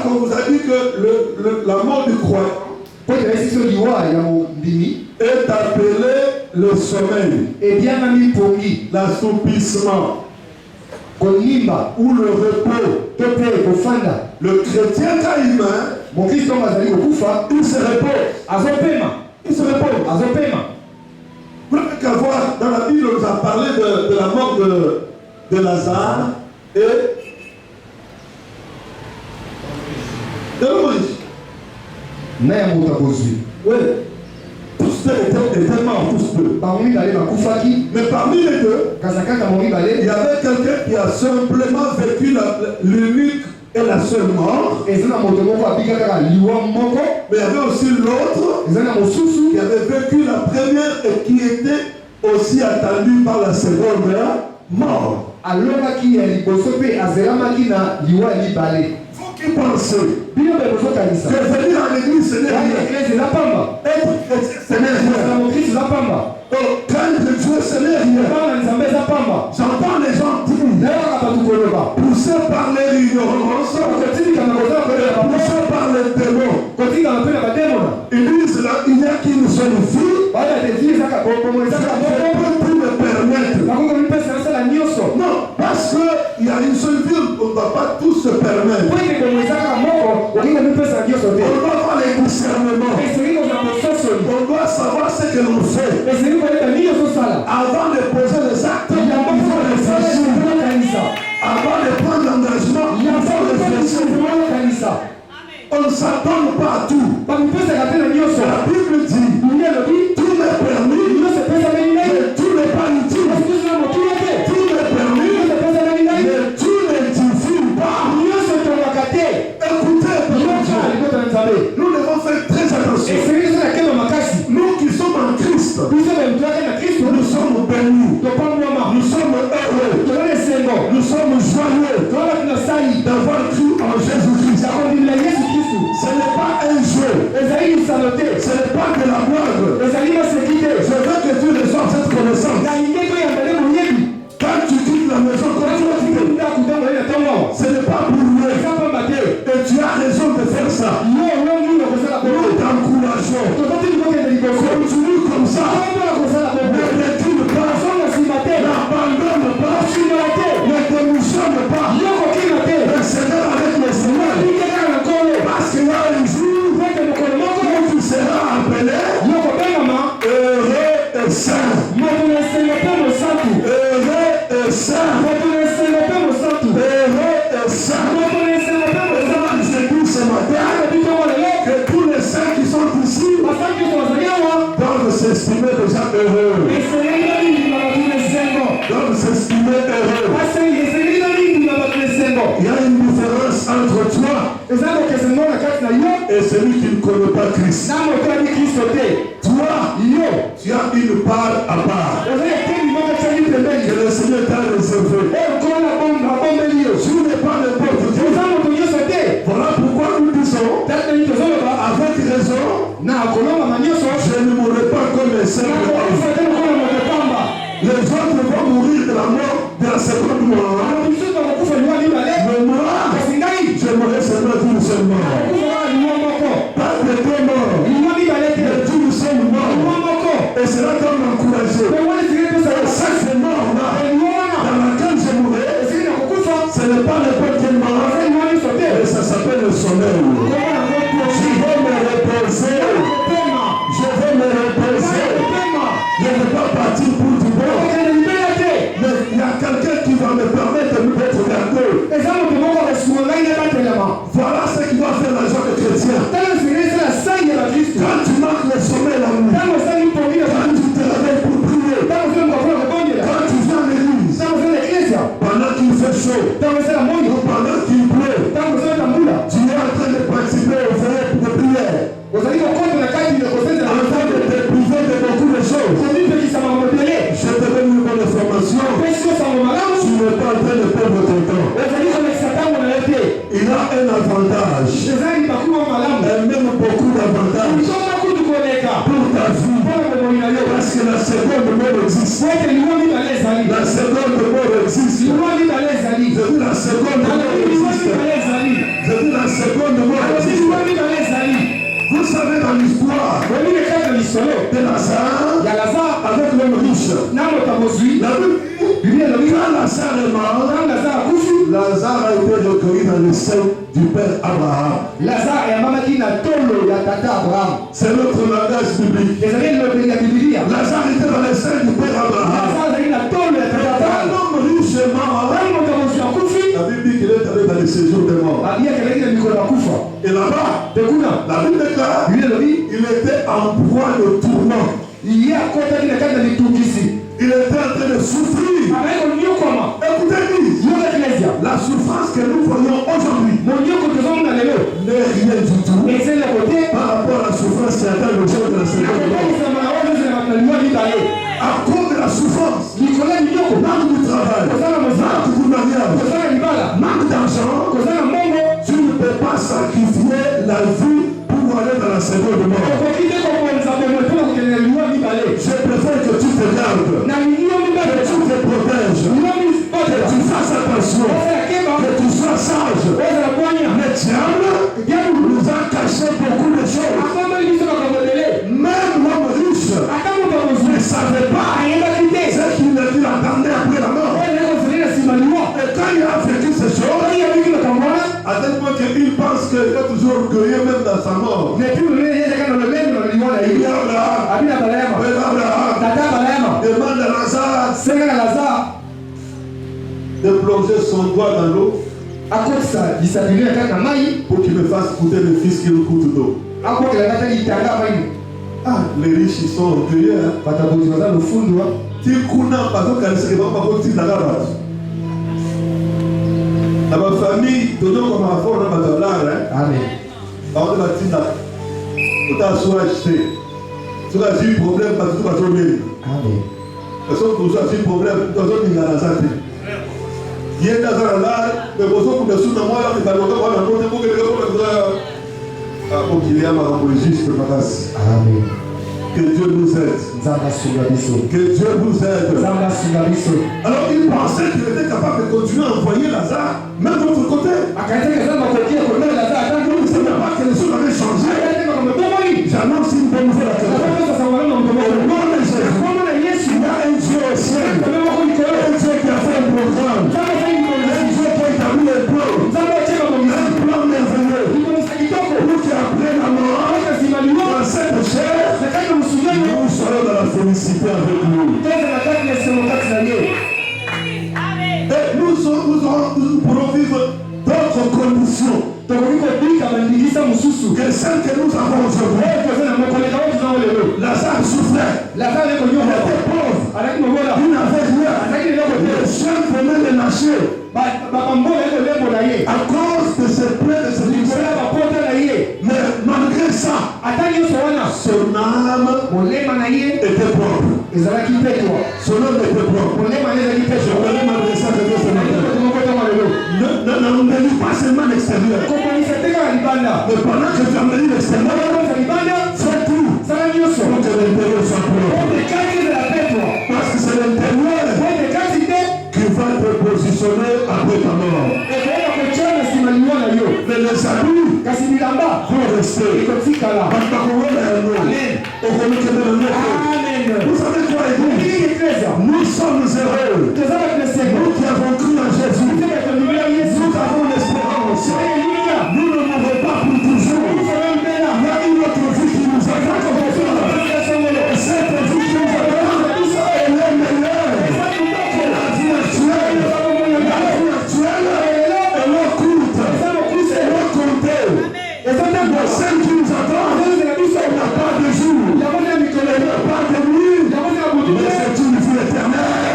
qu'on vous a dit que la mort du croyant est appelé le sommeil, l'assoupissement ou le repos. Le chrétien quand il meurt, il se repose. Il se repose. Vous n'avez qu'à voir, dans la Bible, on nous a parlé de la mort de Lazare et de Moïse. Oui. Tous étaient morts, tous deux. Mais parmi les deux, il y avait quelqu'un qui a simplement vécu l'unique et la seule mort. Mais il y avait aussi l'autre qui avait vécu la première et qui était aussi attendu par la seconde mort. Vous qui pensez que venir à l'église, ce n'est rien. Être ce n'est rien. Quand Dieu, ce n'est rien. J'entends les gens dire, poussés par leur ignorance, poussés par les démons. Ils disent là, il n'y a qu'une seule fille. Je ne peux plus me permettre. Non, parce qu'il y a une seule vie, on ne va pas tous se permettre. On doit avoir les discernements. On doit savoir ce que l'on fait. Avant de poser les actes, il faut réfléchir. Avant de prendre l'engagement, il faut réfléchir. On ne s'attend pas à tout. La Bible dit, tout n'est permis, mais tout n'est pas utile. Tout n'est permis, mais tout n'édifie pas. Écoutez, nous devons faire très attention. Nous qui sommes en Christ, nous sommes bénis, nous sommes heureux, nous sommes joyeux d'avoir cru en Jésus-Christ. Ce n'est pas un jeu, ce n'est pas de la blague. Je veux que tu reçoives cette connaissance. Quand tu quittes la maison, ce n'est pas pour nous. Et tu as raison de faire ça. Nous t'encourageons. Continue comme ça. Ne recule pas. N'abandonne pas. Ne démissionne pas. Persévère avec le Seigneur. Parce qu'il y a un jour où tu seras appelé heureux et saint. Heureux et saint. Heureux et saint. Je dis ce matin que tous les saints qui sont ici doivent s'estimer déjà heureux. Doivent s'estimer heureux. Il y a une différence entre toi et celui qui ne connaît pas Christ. Toi, tu as une part à part que le Seigneur t'a réservé. Tu n'es pas n'importe qui. Voilà pourquoi nous disons avec raison, je ne mourrai pas comme un simple homme. Les autres vont mourir de la mort de la seconde mort. Mais moi, je mourrai seulement d'une seule mort. Pas de deux morts, mais d'une seule mort. Et cela doit m'encourager. Et cette mort-là, dans laquelle je mourrai, ce n'est pas n'importe quelle mort, mais ça s'appelle le sommeil. Je vais me reposer. Je vais me reposer. Je ne vais pas partir pour du bon. Mais il y a quelqu'un qui va me permettre d'être gardé. Voilà ce qui va faire la joie des chrétiens. Quand tu marques le sommeil la nuit, quand tu te réveilles pour prier, chaud, ntango eza na moi, ou pendant qu'il pleut, ntango eza na mbula, tu es en train de participer aux veillées de prière, ozali kokota na kati ya kosenzela en train de te priver de beaucoup de choses. komipekisa makambo ebele. Je te donne une bonne information. Pesi osango malamu, Tu n'es pas en train de perdre ton temps. ozali kolekisa ntango na yo te. Il a un avantage, ezali bakuma malamu, et même beaucoup d'avantages nsoma kutu koleka pour ta vie. mpona bomoi na yo. Parce que la seconde mort existe. ete liwa mibale ezali, La seconde mort existe. liwa mibale ezali, Je dis la seconde mort alobi liwa existe. mibale ezali, Je dis la seconde mort alobi existe. liwa mibale ezali. Vous savez dans l'histoire Oyini kaka lisolo de Lazare ya Lazare avec l'homme riche. na moto bozwi, La Bible dit, Biblia elobi quand Lazare est mort, ntango Lazare akufi, Lazare a été recueilli dans le sein du père Abraham. Lazare ayambamaki na tolo ya tata Abraham. C'est notre langage biblique. ezali elobeli ya Biblia. Lazare était dans le sein du père Abraham. Lazare azali na tolo ya tata Quand Abraham. l'homme riche est mort, ntango moto bozwi akufi, la Bible dit qu'il est allé dans le séjour des morts. babiyaki aleki na mikolo ya kufa. Et là-bas, Mpe kuna la Bible déclare, Biblia elobi il était en proie de tourment. ye akotaki na kati na litungisi, Il était en train de souffrir. azali konyokwama. Écoutez-moi, Yoka eklesia la souffrance que nous voyons aujourd'hui monyoko tozomona lelo n'est rien du tout ezali ya kote par rapport à la souffrance qui attend le jour de la seconde mort. akotakisama na oyo ezelaka na liwa mibale À cause de la souffrance, likolo ya minyoko, manque du travail, kozala mosala, manque du mariage, kozala libala, manque d'argent, kozala mbongo, tu ne peux pas sacrifier la vie pour aller dans la seconde mort. okoki te kokonza bomo mpona kokendela liwa mibale. Je préfère que tu te gardes, Na liwa que mibale tu te protèges, liwa que mibale tu fasses attention, ozala keba, que tu sois sage. ozala bwanya. Le diable nous a caché beaucoup de choses. Afambali biso makambo ebele. Même l'homme riche Ata moto bozwi ne savait pas ayebaki te ce qu'il attendait après la mort. oyo ezali kozali na nsima liwa. Et quand il a vécu ces choses, oyo abiki makambo wana à tel point qu'il pense qu'il est toujours orgueilleux même dans sa mort. nepi lolele yezaka na lolele na liwa na Il y ye a Abraham, abina balayama Abraham tata balayama demande à Lazare senga na Lazare de plonger son doigt dans l'eau akotisa lisabilo ya kati na mai pour qu'il me fasse goûter le fils qui nous coûte d'eau. akotela kata litanga mai. Ah, les riches ils sont orgueilleux. Hein? bato bozi baza lofundu wa Tikuna bazokanisaka bango bakotindaka bato. Na bafamille tozokoma bafort na bato ya lara. amen Bango nde batindaka. Ota sourage te. Soki azwi problème bato to bazobeli. amen Soki tozo azwi problème tozoningana aza te. Ye nde aza na lara me bozokunda su na mwa yoki baloka wana ngo te bokeleka mpona koza mokili ya makambo juste makasi. amen Que Dieu nous aide. nzambe asunga biso, Que Dieu nous aide. nzambe asunga biso. Alors il pensait qu'il était capable de continuer à envoyer Lazare, même de l'autre côté. akaitaka eza makoki ya komela Lazare ata Il ne savait pas que les choses avaient changé. ayate makambo ebomoi. J'annonce une bonne nouvelle à quelqu'un. Azopesa sango na moto Au moko. nom de Jésus, Kombo na Yesu il y a un Dieu au ciel. kombe moko likolo. Un Dieu qui a fait un programme. Nzambe asali Un likonzi. Dieu qui a établi un plan. Nzambe atie makomisi. Un plan merveilleux. Likonisa kitoko. Pour qu'après la mort, Aka nsima liwa. dans cette chair, Na kati na mosungano. nous serons dans la félicité avec lui. Tozala kati na esengo kati na ye. Et nous pourrons vivre d'autres conditions Tokoki kobika bandingisa mosusu. que celles que nous avons aujourd'hui. Oyo toza na mokoleka oyo tozango lelo. Lazare souffrait. Lazare Il ekonyoka. était pauvre. Azalaki mobola. Il n'avait rien. Azalaki leloko te. Les chiens venaient le lâcher bambola ekolembola ye. à cause de ses plaies, de ses Likola misères. bapota na ye. Mais malgré ça, Ata nyonso wana. son âme Molema na ye était propre. ezalaki petwa. Son âme était propre. Molema na ye ezalaki Je petwa. voulais m'adresser à Dieu ce matin. Ne lis pas seulement l'extérieur. kokonisa te kaka libanda. Mais pendant que tu embellis l'extérieur, okokonisa libanda fais tout sala nyonso. pour que l'intérieur soit propre. ote kati ezala petwa. Parce que c'est l'intérieur ote kati te qui va te positionner après ta mort. ekoyeba kotia na nsima liwa na yo. Mais les habits kasi bilamba vont rester. ekotikala. Amen. Amen. Vous savez quoi, Église? Ndenge eklezia Nous sommes heureux. toza bato na seko. Nous qui avons cru en Jésus, Toza bato na libela Yesu. nous avons l'espérance. Alléluia. Nous ne mourrons pas pour toujours. Nous serons mbela. Il y a une autre vie qui nous attend. Cette vie qui nous attend, elle est meilleure. La vie actuelle, elle est courte. Elle est comptée. Mais celle qui nous attend, elle n'a pas de jour. Elle n'a pas de nuit. Mais c'est une vie éternelle.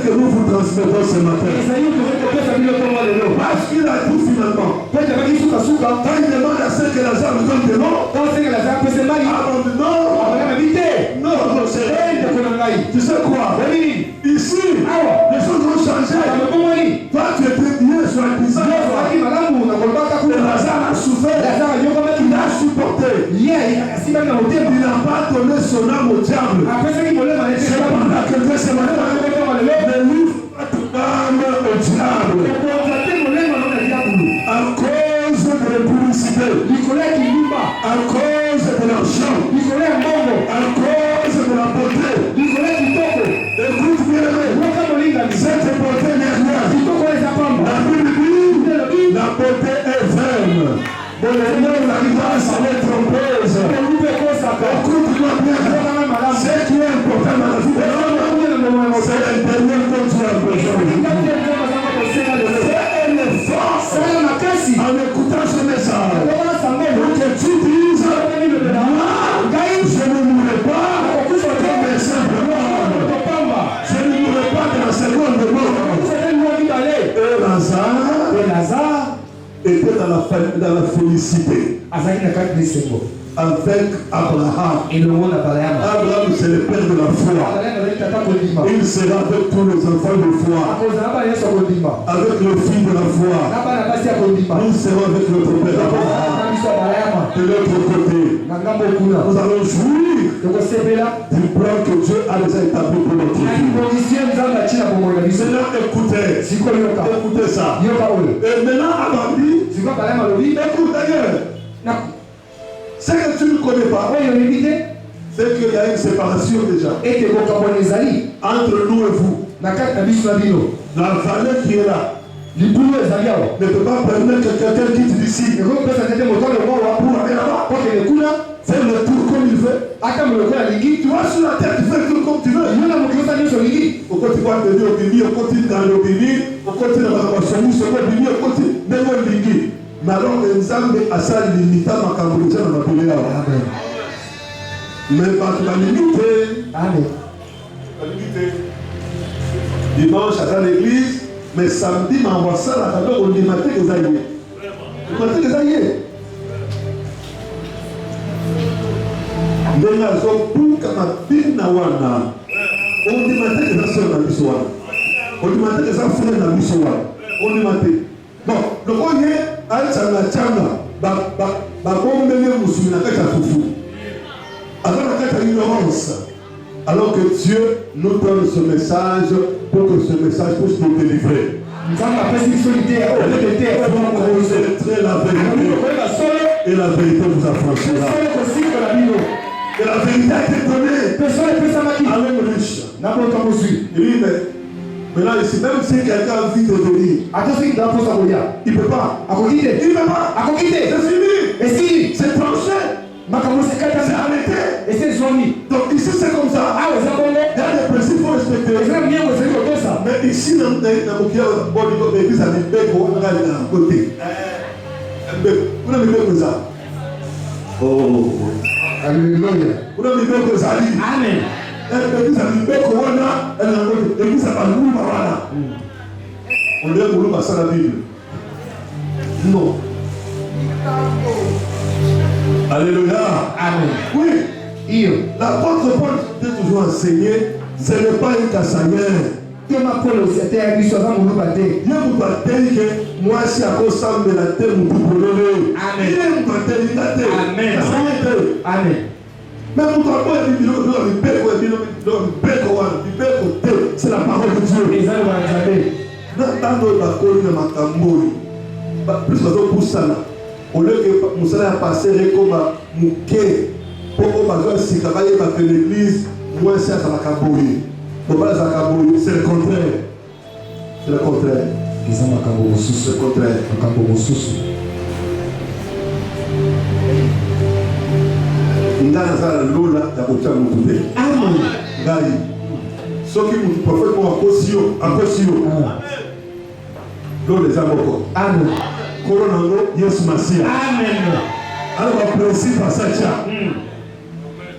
que nous vous transmettons ce matin. Parce qu'il a dit finalement, quand il demande à ceux que Lazare nous donne de l'eau, non, tu sais quoi? Ici, les choses ont changé. Toi, tu étais bien soi-disant. Et Lazare a souffert. Il a supporté. Il n'a pas donné son âme au diable. C'est pendant que Dieu se matin, ne livre pas ton âme au diable. À cause de la publicité, à cause de l'argent, à cause de la beauté. Écoute bien, cette beauté n'est rien. La Bible dit, la beauté est vaine. Mais la grâce, elle est trompeuse. Écoute-moi bien, ce qui est important dans la vie de l'homme, c'est l'intérieur que tu as besoin. En écoutant ce message, pour que tu dises, je ne mourrai pas comme un simple mort. Je ne mourrai pas de la seconde mort. Et Lazare était dans la félicité avec Abraham. Abraham, c'est le père de la foi. Il sera avec tous les enfants de foi. Avec le fils de la foi. Nous serons avec notre père Abraham. De l'autre côté, nous allons jouir du plan que Dieu a déjà établi pour notre vie. Seigneur, écoutez ça. Et maintenant, Abraham dit, écoute d'ailleurs. Ce que tu ne connais pas, c'est qu'il y a une séparation déjà entre nous et vous. La vallée qui est là ne peut pas permettre que quelqu'un quitte d'ici pour aller là-bas, faire le tour comme il veut. Tu vas sur la terre, tu fais le tour comme tu veux. Pourquoi tu vas venir au Bini, on continue dans le Bini, on continue dans la Bini, on continue dans le Bini. Mais alors, Nzambe a sa limite à ma cambrosée dans ma prière. Mais pas la limité. Amen. La limité. Dimanche, à l'église, mais samedi, ma voix ça, la cadeau, on dit matin que ça y est. On matin que ça y est. Ndena zobu kama bina wana. On dit matin que ça sort dans l'histoire. On dit matin que ça frère dans l'histoire. On dit matin. Bon, le premier, Alchanga Changa, Babombele Moussoumi na kata fufu. Alors la kata ignorance. Alors que Dieu nous donne ce message pour que ce message puisse nous délivrer. Nous avons la possibilité de connaître la vérité. Et la vérité vous affranchira. Et la vérité a été donnée à l'homme riche. Oui, mais maintenant, ici, même si quelqu'un a envie de venir, il ne peut pas. Il ne peut pas. C'est fini. C'est tranché. C'est arrêté. Donc ici, c'est comme ça. Il y a des principes qu'il faut respecter. Mais ici, dans l'église, à l'époque, on a un côté. Vous n'avez pas comme ça. Oh. Alléluia. Vous n'avez pas comme ça. Amen. L'église à l'époque, on a un côté. L'église à l'époque, on doit vouloir passer la Bible. Non. Alléluia. Amen. Oui. L'apôtre Paul était toujours enseigné. Ce n'est pas un cassagneur. Dieu m'a dit que moi, si à cause de la terre, nous pouvons le Amen. Amen. Mais pour toi, c'est la parole de Dieu. Dans notre col de Macambori, plus pour ça, au lieu que nous allons passer comme Mouké, pour que l'église, moi, c'est à Macambori. C'est le contraire. C'est le contraire. C'est le contraire. Ndana lola ya kotia mutude. Amen. Ngai. Soki mutu prophète mo akosio. Lola za moko. Amen. Corona ngo Yesu Masia. Amen. Alors le principe à ça tient.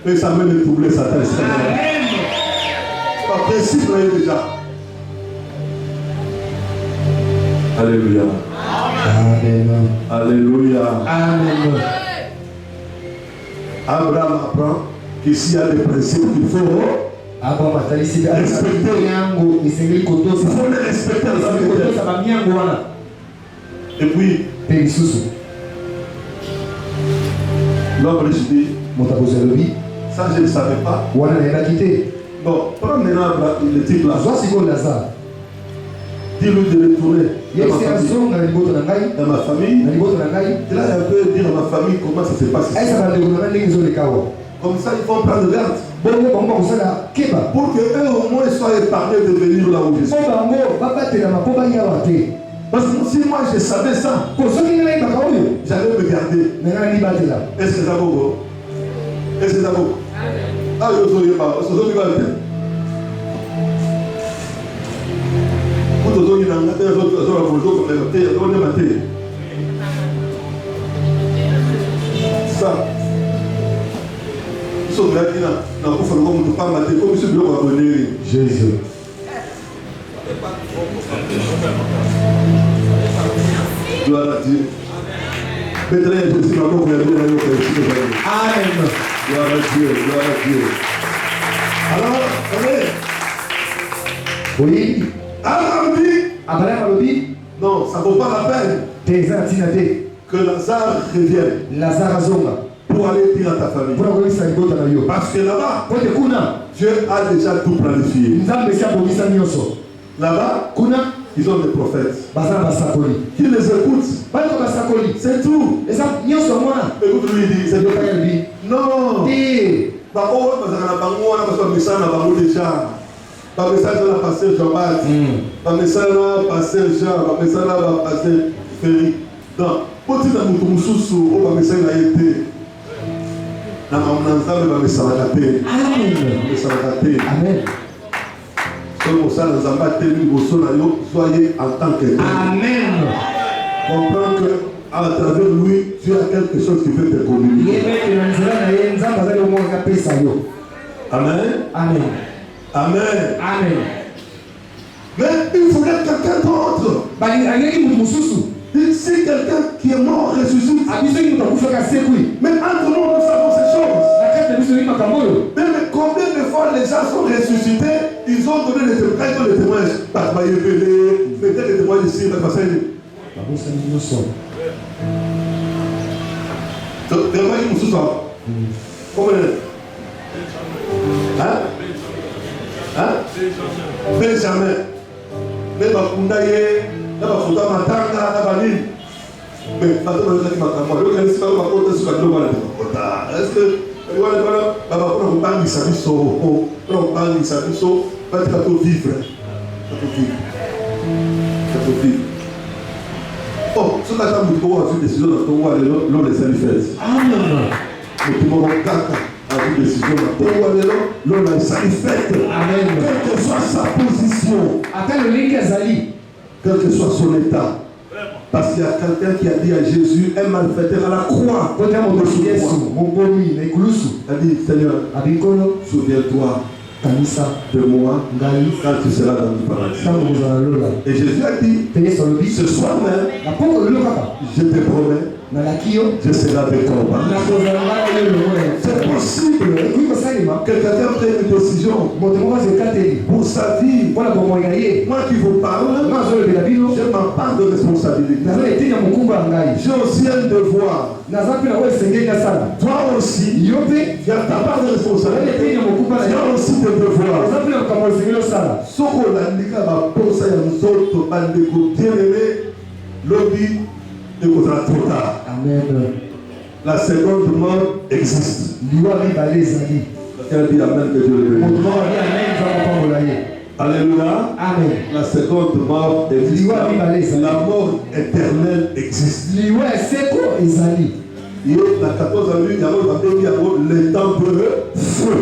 Et ça met le doubler Satan. Amen. Le principe là déjà. Alléluia. Amen. Alléluia. Amen. Abraham apprend qu'ici il y a des principes qu'il faut respecter. Il faut les respecter. Et puis, l'homme lui dit, ça je ne savais pas. Bon, prends maintenant le type là. Dis-lui de retourner dans ma famille. Et là, il peut dire à ma famille comment ça se passe. Comme ça, ils vont prendre garde. Pour qu'eux au moins soient épargnés de venir là où je suis. Parce que si moi je savais ça, j'allais me garder. Est-ce que ça va beaucoup? Est-ce que ça va beaucoup? Ah, je ne sais pas. Je ne sais pas. Ça. Jésus. Gloire à Dieu. Amen. Gloire à Dieu. Gloire à Dieu. Alors, Oui. Abraham dit, non, ça ne vaut pas la peine que Lazare revienne pour aller dire à ta famille. Parce que là-bas, Dieu a déjà tout planifié. Là-bas, ils ont des prophètes. Qui les écoutent. C'est tout. Écoute, lui dit, c'est lui. Non. Pas message à pasteur Jean-Baptiste, pas message à pasteur Jean, pas message à pasteur Félix. Donc, pour dire que nous sommes au message à été, nous avons message à rater. Amen. Soyez en tant que Dieu. Amen. Comprends que à travers lui, Dieu a quelque chose qui veut te communiquer. Amen. Amen. Amen. Amen. Mais il faudrait quelqu'un d'autre. Si quelqu'un qui est mort ressuscite, mais entre nous, nous savons ces choses. Mais combien de fois les gens sont ressuscités, ils ont donné des témoignages. Pas de mais des témoignages ici, Benjamin. Mais Bakundaye, Nabafuta Matanga, Nabanine. Mais pas de mal qui m'a camarade. Le gars, pas côté sur la globale. Est-ce que voilà, Baba, on parle de sa vie, on parle de sa vie, pas de vivre. Oh, ce que tu as dit, tu as décision dans ton roi, l'on les a fait. Amen. Mais tu m'as avec une décision dans ton roi, l'on a fait. Amen. Quelle que soit sa position, quel que soit son état. Parce qu'il y a quelqu'un qui a dit à Jésus, un malfaiteur à la croix. Il a dit, Seigneur, souviens-toi de moi quand tu seras dans le paradis. Et Jésus a dit, ce soir même, je te promets, je serai avec toi. C'est possible que quelqu'un prenne une décision pour sa vie. Moi qui vous parle, j'ai ma part de responsabilité. J'ai aussi un devoir. Toi aussi, tu as ta part de responsabilité. Tu as aussi des devoirs. Ce qu'on a dit à ma poste, nous autres, bien-aimés, lobby, de trop tard. Amen. La seconde mort existe. Quelqu'un dit Amen, que Dieu le bénisse. Alléluia. Amen. La seconde mort existe. La mort éternelle existe. Il y a 14 années, il y a le temps de feu.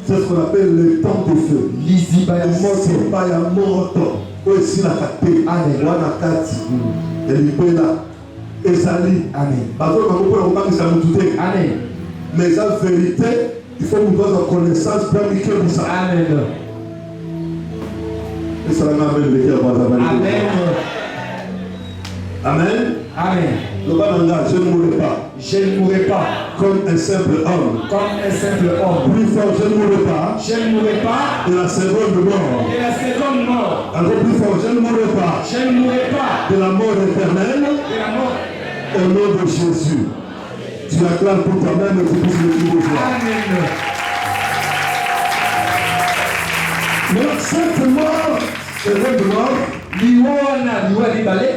C'est ce qu'on appelle le temps de feu. C'est pas la mort. Aussi la kate. Amen. Mais la vérité, il faut nous donner la connaissance pour appliquer ça. Amen. Amen. Amen. Le bananga, je ne mourrai pas. Je ne mourrai pas Comme un simple homme. comme un simple homme. Plus fort, je ne mourrai pas. Je ne mourrai pas De la seconde mort. de la seconde mort. Encore plus fort, je ne mourrai pas. Je ne mourrai pas De la mort éternelle. de la mort. Au nom de Jésus. Tu acclames pour toi-même et tu puisses le dire de joie. Amen. Mais cette mort, cette mort, Liwana liwa libale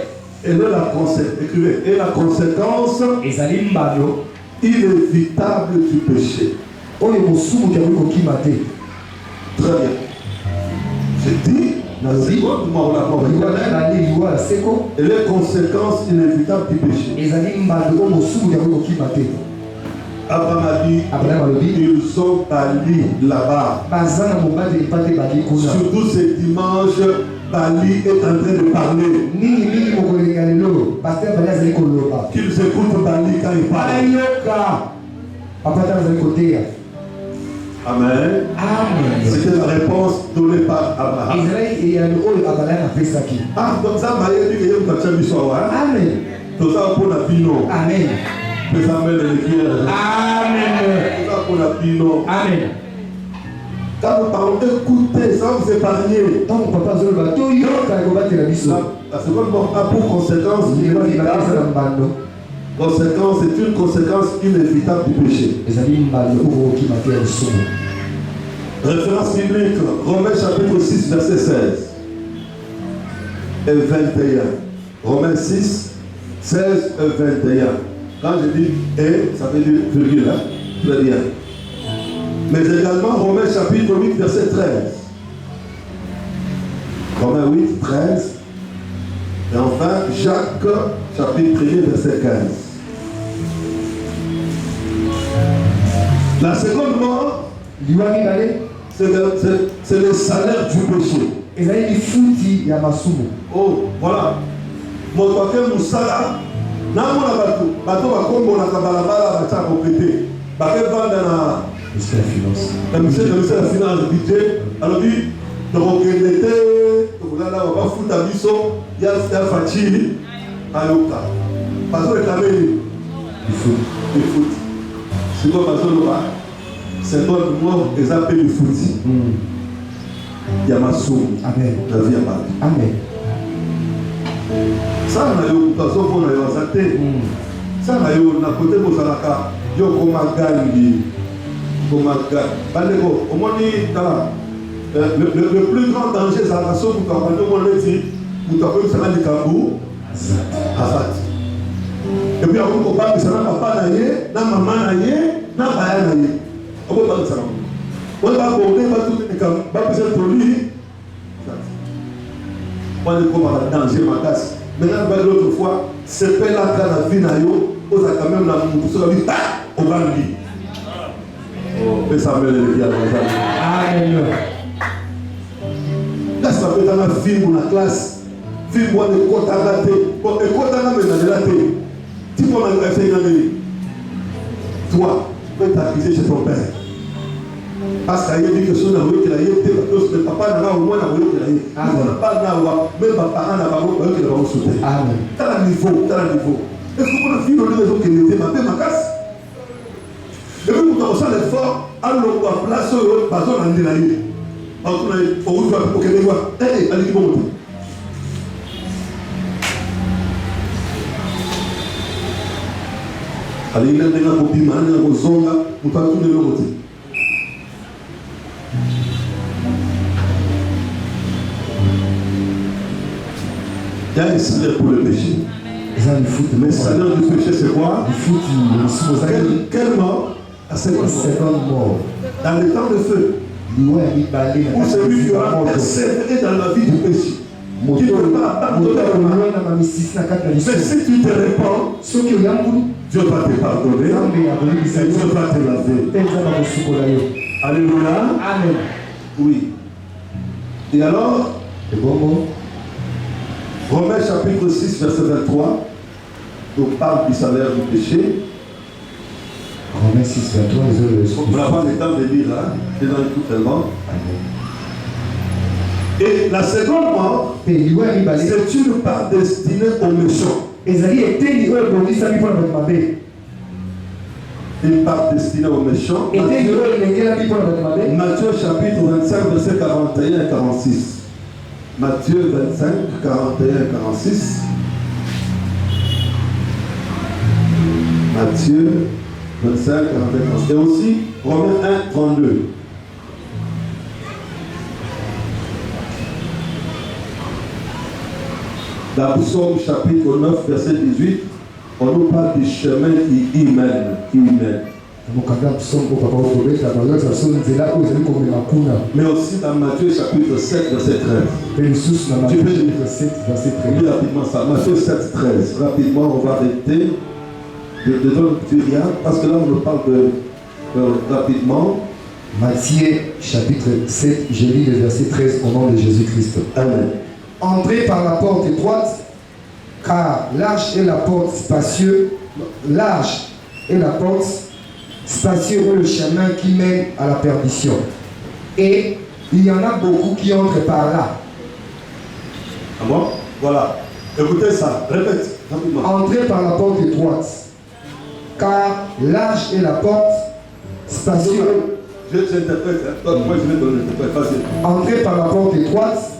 elle est la conséquence. Écrivez, et la conséquence ezali mbalo inévitable du péché. oyo mosumu ya kokima te. Très bien. J'ai dit, la seconde mort, la mort liwa éternelle, nali liwa ya seko et les conséquences inévitables du péché. ezali mbalo oyo mosumu ya kokima te. Abraham a dit, Abraham alobi ils ont bali là-bas. baza na mobali epate bali kuna Surtout ce dimanche, Bali est en train de parler. mingi mokolenga lelo paster bali azali koloba Qu'ils écoutent Bali quand il parle. bayoka papa te azali koteya. Amen. Amen. C'était la réponse donnée par Abraham. ezalaki eyano oyo abraham apesaki. Ah, donc ça m'a dit que je vais vous dire. Amen. Tout ça pour la pino. Amen. Les amènes les pierres. Amen. Tout ça pour la pino. Amen. Quand nous parlons, écoutez, ça vous épargner. ntango papa azoloba toyoka ekobatela biso La seconde mort a pour conséquence liwa libala eza na inévitable. mbando Conséquence, c'est une conséquence inévitable du péché. ezali mbando oyo kokima te ya lisumu. Référence biblique, Romains chapitre 6, verset 16 et 21. Romains 6, 16 et 21. Quand je dis et, ça veut dire virgule, hein? Très bien. Mais également Romains chapitre 8, verset 13. Romains 8, 13. Et enfin Jacques chapitre 1, verset 15. La seconde mort, liwa mibale c'est le salaire du péché. ezali lifuti ya masumu. Oh, voilà. Moto ake musala namona bato bakombolaka balabala batia kopete bakevanda na ministère ya finance ministère ya finance budget alobi tokokende te tokolala bafuta biso ya facile ayoka bazoreklame lifuti sikoyo bazoloba seconde mort eza mpe lifuti ya masumu amen na vie ya bato. amen sala na yo tozomona yo aza te sala na yo na kote bozalaka yo komagangi bandeko omoni tala le plus grand danger ezalaka so moto akandi omona neti moto akoyebisaka likambo azati epuis akoki kobangisa na papa na ye na mama na ye na baya na ye okobangisaka oyo babonde bapesa toli wana ekomaka danger makasi. Maintenant, l'autre fois, c'est pas là dans la vie, on a quand même la moto, on va le dire. Et ça me le dit à Amen. là, ça peut être dans la film ou la classe. Film ou les côtes à la tête. Bon, les côtes à la tête. Dis-moi, on a fait une année. Toi, tu peux t'accuser chez ton père. Parce qu'il y a des questions dans le que papa n'a au moins dans le pas même papa n'a pas au soutien. amen Quel niveau, est-ce qu'on a vu le réseau qui était ma casse? Et puis, nous avons fait l'effort, alors on va placer le bazar en délaïe. Alors, on va pour que les voix, allez, bon. Allez, il y a des gens qui ont des zonga, on va tout de l'autre. Il y a un salaire pour le péché. eza lifuti Mais le salaire du péché, c'est quoi? lifuti ya lisumu ezali Quelle mort? À cette mort. seconde mort Dans le temps de feu, liwa ya mibale où celui qui aura persévéré dans la vie du péché, qui ne peut pas abandonner le mal. motokolona mamisisi na kati na Mais lisumu si tu te répands, soki oyambuli Dieu va te pardonner nzambe akolibisa et yo Dieu va te laver. mpe nzambe akosukola yo. Alléluia. Amen. Oui. Et alors, ebongo Romains chapitre 6, verset 23, nous parle du salaire du péché. Romains 6 23 On va avoir le temps de lire, hein? C'est dans tout tellement. Et la seconde mort, mpe liwa ya mibale c'est une part destinée aux méchants. ezali eteni oyo ebongisami mpona bato mabe. Une part destinée aux méchants. Eteni oyo elengelami mpona bato mabe. Matthieu chapitre 25, versets 41 et 46. Matthieu 25, 41 et 46. Matthieu 25, 41 et 46. Et aussi Romains 1, 32. Dans Psaume chapitre 9, verset 18, on nous parle du chemin qui y mène. Mais aussi dans Matthieu chapitre 7, verset 13. Tu peux lire rapidement ça. Matthieu 7, 13. Rapidement, on va arrêter de donner rien parce que là, on nous parle de rapidement. Matthieu chapitre 7, je lis le verset 13 au nom de Jésus-Christ. Amen. Entrez par la porte étroite, car large est la porte spacieux, large est la porte spacieux est le chemin qui mène à la perdition. Et il y en a beaucoup qui entrent par là. Ah bon? Voilà. Écoutez ça. Répète rapidement. Entrez par la porte étroite, car large est la porte spacieux. Je t'interprète. Hein. Moi, je vais donner l'interprétation. Entrez par la porte étroite,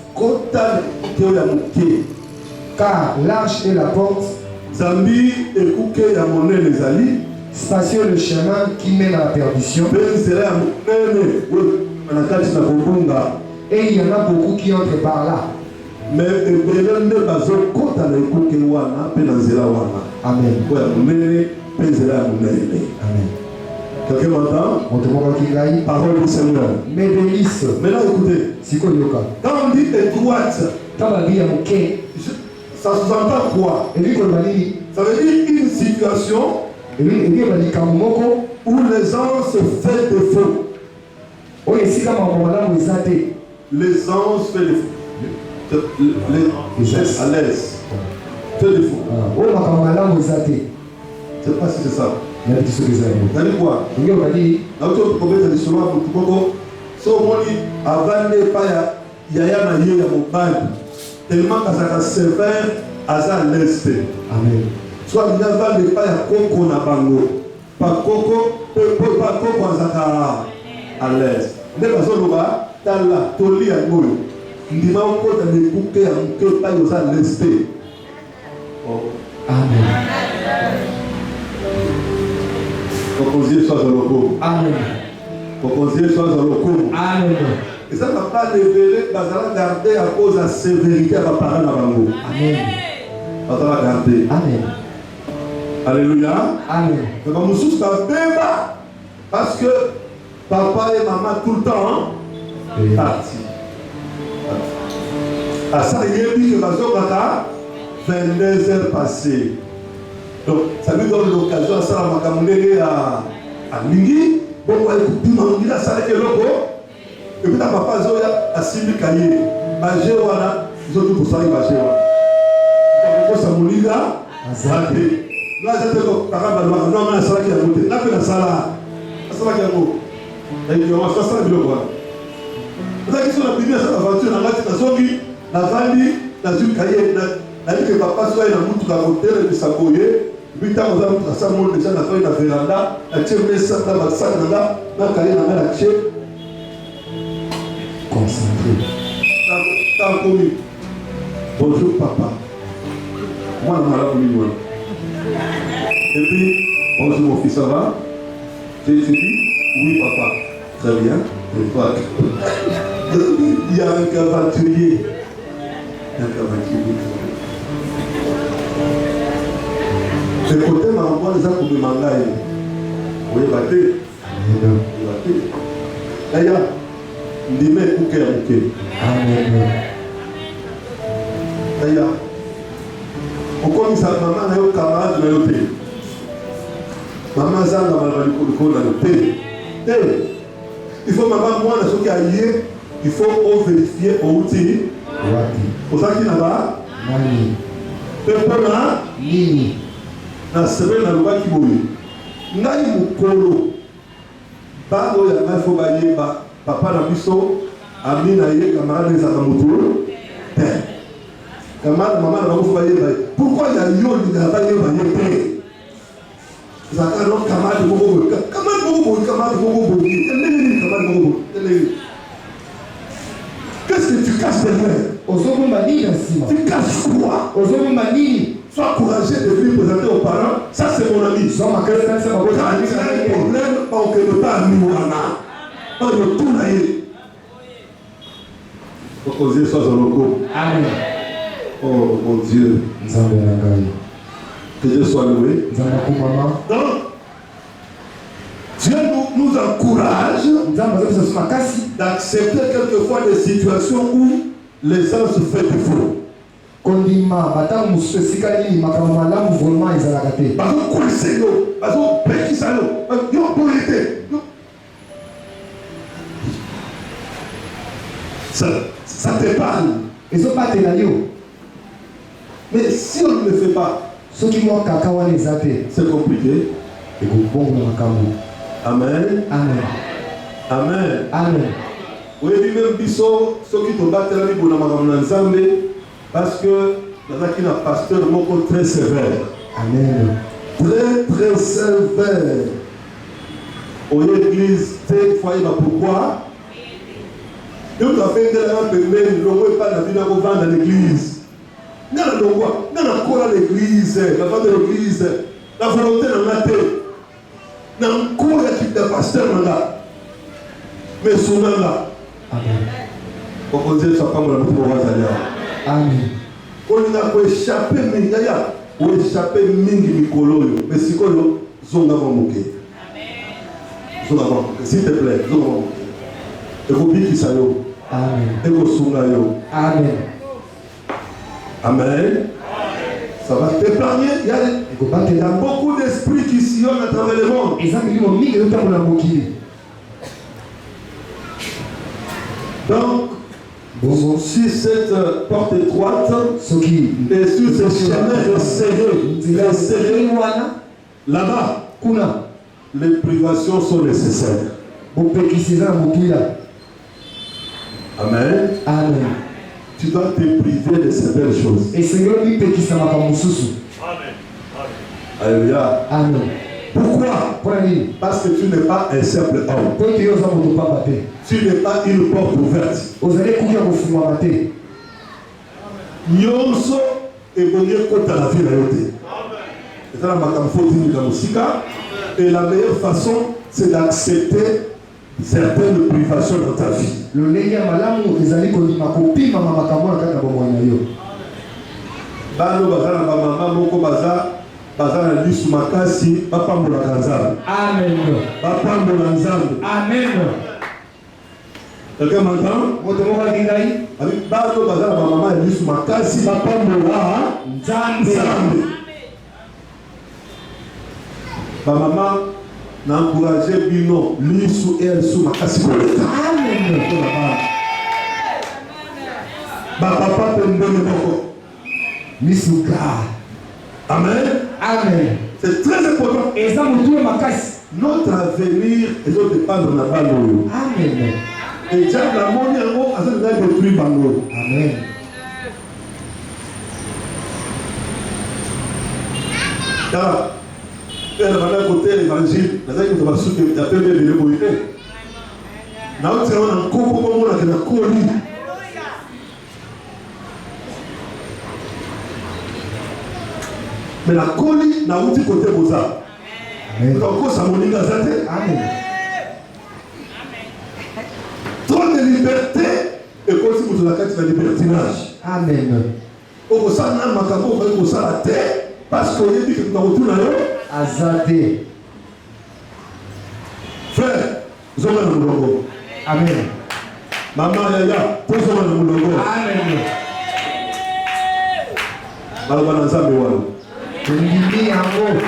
car large est la porte, Zambi ekuke ya monene ezali, spacieux le chemin qui mène à la perdition. Et il y en a beaucoup qui entrent par là. Mais Amen. Amen. Quelqu'un m'entend? Parole du Seigneur. Mais bénisse. Maintenant écoutez. Quand on dit étroite, ça sous-entend quoi? Ça veut dire une situation où les gens se font défaut. Les gens se font défaut. Les à l'aise. Fait défaut. Je ne sais pas si c'est ça. Vous allez quoi? Tellement que ça sévère à l'est. Amen. Soit il y a pas ya koko na bango. Pas koko à l'est. Mais parce que là, tala toli ya ngoyo. Ndima ko ta ne kuke ya nke pa yo za l'est. Amen. Proposier soit dans le coup. Amen. Proposier soit dans le coup. Amen. Et ça n'a pas révélé, mais ça va garder à cause de la sévérité à la parole à Bango. Amen. Ça va garder. Amen. Alléluia. Amen. Mais comme nous sommes bébés, parce que papa et maman tout le temps, parti. À ça, il y a dit que Bazokaka, 22 heures passées. Donc, ça lui donne l'occasion à ça, à Mingi, bon, il a ça, et puis, papa Zoya a signé cahier. Bagé wana, ils ont tout pour ça, il bagé wana. Donc, ça m'a dit là, santé. Là, j'ai dit, non, mais ça qui a monté. Là, la sala. La sala qui a monté. Et puis, on va faire ça, le bureau. Là, qui sont la première aventure, dans la zombie, la vanille, la zone cahier, la vie que papa soit dans le côté de Sagoye. 8 ans, on a ça, on déjà la feuille de la véranda, la tire les sacs, la sac, la cahier, la tire. Concentré. T'as commis. Bonjour papa. Moi, je m'en vais moi. Et puis, bonjour mon fils, ça va? Tu dis? Oui papa. Très bien. Et toi? Il y a un cavalier. Un cavalier. C'est côté maman, les gens pour me mandailler. Oui, battez. D'ailleurs, ndime kuke ya muke. Amen. D'ailleurs, okomisa maman na yo camarade na yo te. Maman zanga malabali kolikola na te. Il faut maman moi na soki aye, il faut vérifier outi. Pour ça qui n'a pas. Nani. Pepona Nini. Na semaine na lobaki boye. Ngai mukolo. Bango ya ngai faut bayeba. Papa na biso ami na ye camarade ezaka motu te Pourquoi il y a yo il n'y a pas yo qu'est-ce que tu casses derrière? Tu casses quoi? Sois courageux de venir présenter aux parents. Ça c'est mon ami. Quand il y a un problème, on ne peut pas amener. On ne tout naïe. Amen. Oh mon Dieu. Que Dieu soit loué. Donc, Dieu nous encourage d'accepter quelquefois des situations où les gens se font défaut. Ça t'épargne. Mais si on ne le fait pas, c'est compliqué. Amen. Amen. Amen. Amen. Oui, même biso, ceux qui te battent la vie pour la parce que il y a un pasteur très sévère. Amen. Très sévère. Au l'église, fois pourquoi? Nous avons fait un peu de l'eau pas la vie dans l'église. Nous avons l'église, la vente de l'église, la volonté de la terre. Nous avons encore l'équipe de pasteur là. Mais souvent là. Amen. Pour que Dieu soit pas mon amour. Amen. On a échappé, mais il y a échappé mingi mikolo. Mais si kolo, zonga moké. Zonga moké. S'il te plaît, zonga moké. Et vous dites qui ça yo. Amen. Et vous zonga yo. Amen. Amen. Ça va t'épargner. Il y a beaucoup d'esprits qui sillonnent à travers le monde. Donc, si cette porte étroite et sur ce chemin resserré, là-bas, les privations sont nécessaires. Amen. Amen. Tu dois te priver de ces belles choses. Alléluia. Amen. Pourquoi? Parce que tu n'es pas un simple homme. Tu n'es pas une porte ouverte. Nyonso ebonye kota la vie na yote. Et la meilleure façon, c'est d'accepter certaines privations dans ta vie. Bano bazala ba mama moko bazala lisu makasi bapambola nzambe. Amen. Bapambola nzambe. Amen. Quelqu'un m'entend? Avec bano bazala ba mama lisu makasi bapambola nzambe. Ba mama na encourager bino lisu et lisu makasi koleka. Amen. Ba papa pembele moko. Amen. Amen. C'est très important. Notre avenir est de dépendre de la balle. Amen. Et déjà la monnaie en haut, ça doit détruire balle. Amen. Car elle va d'un côté l'évangile, la zaï va soutenir la paix de l'évolution. Là où tu es en couple, comme on a que la colis. Mais la colis n'a pas côté Moza. Donc, ça m'a dit Amen. Trop de liberté et comme si vous avez la libertinage. Amen. Au sein d'un macabo, vous avez la terre parce qu'on dit que nous avons tout là. Azadé. Frère, nous avons un logo. Amen. Maman, yaya, nous avons un logo. Amen. Maman, nous avons un logo. Amen.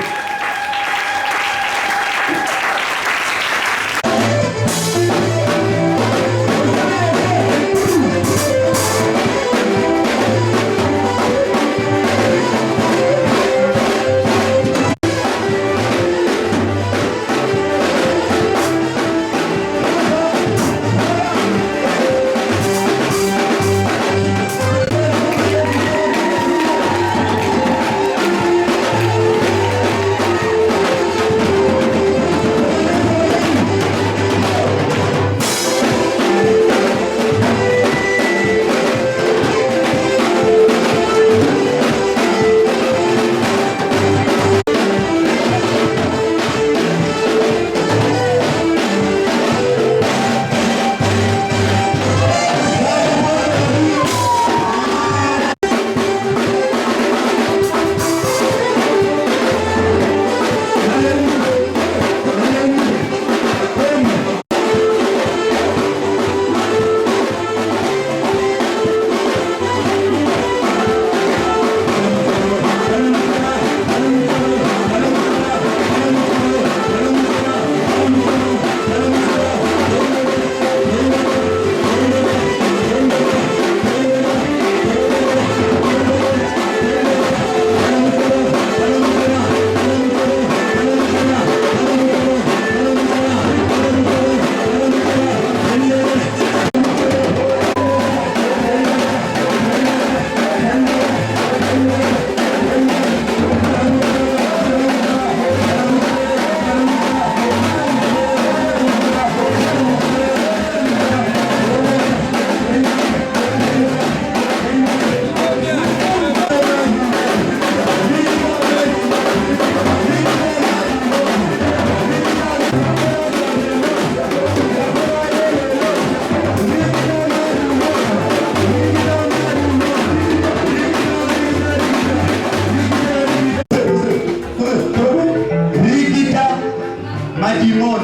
monde.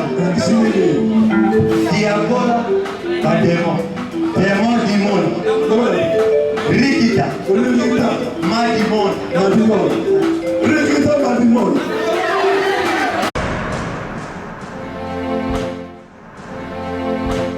Diabole, pas démon. Démon du monde. Rikita, ma du monde.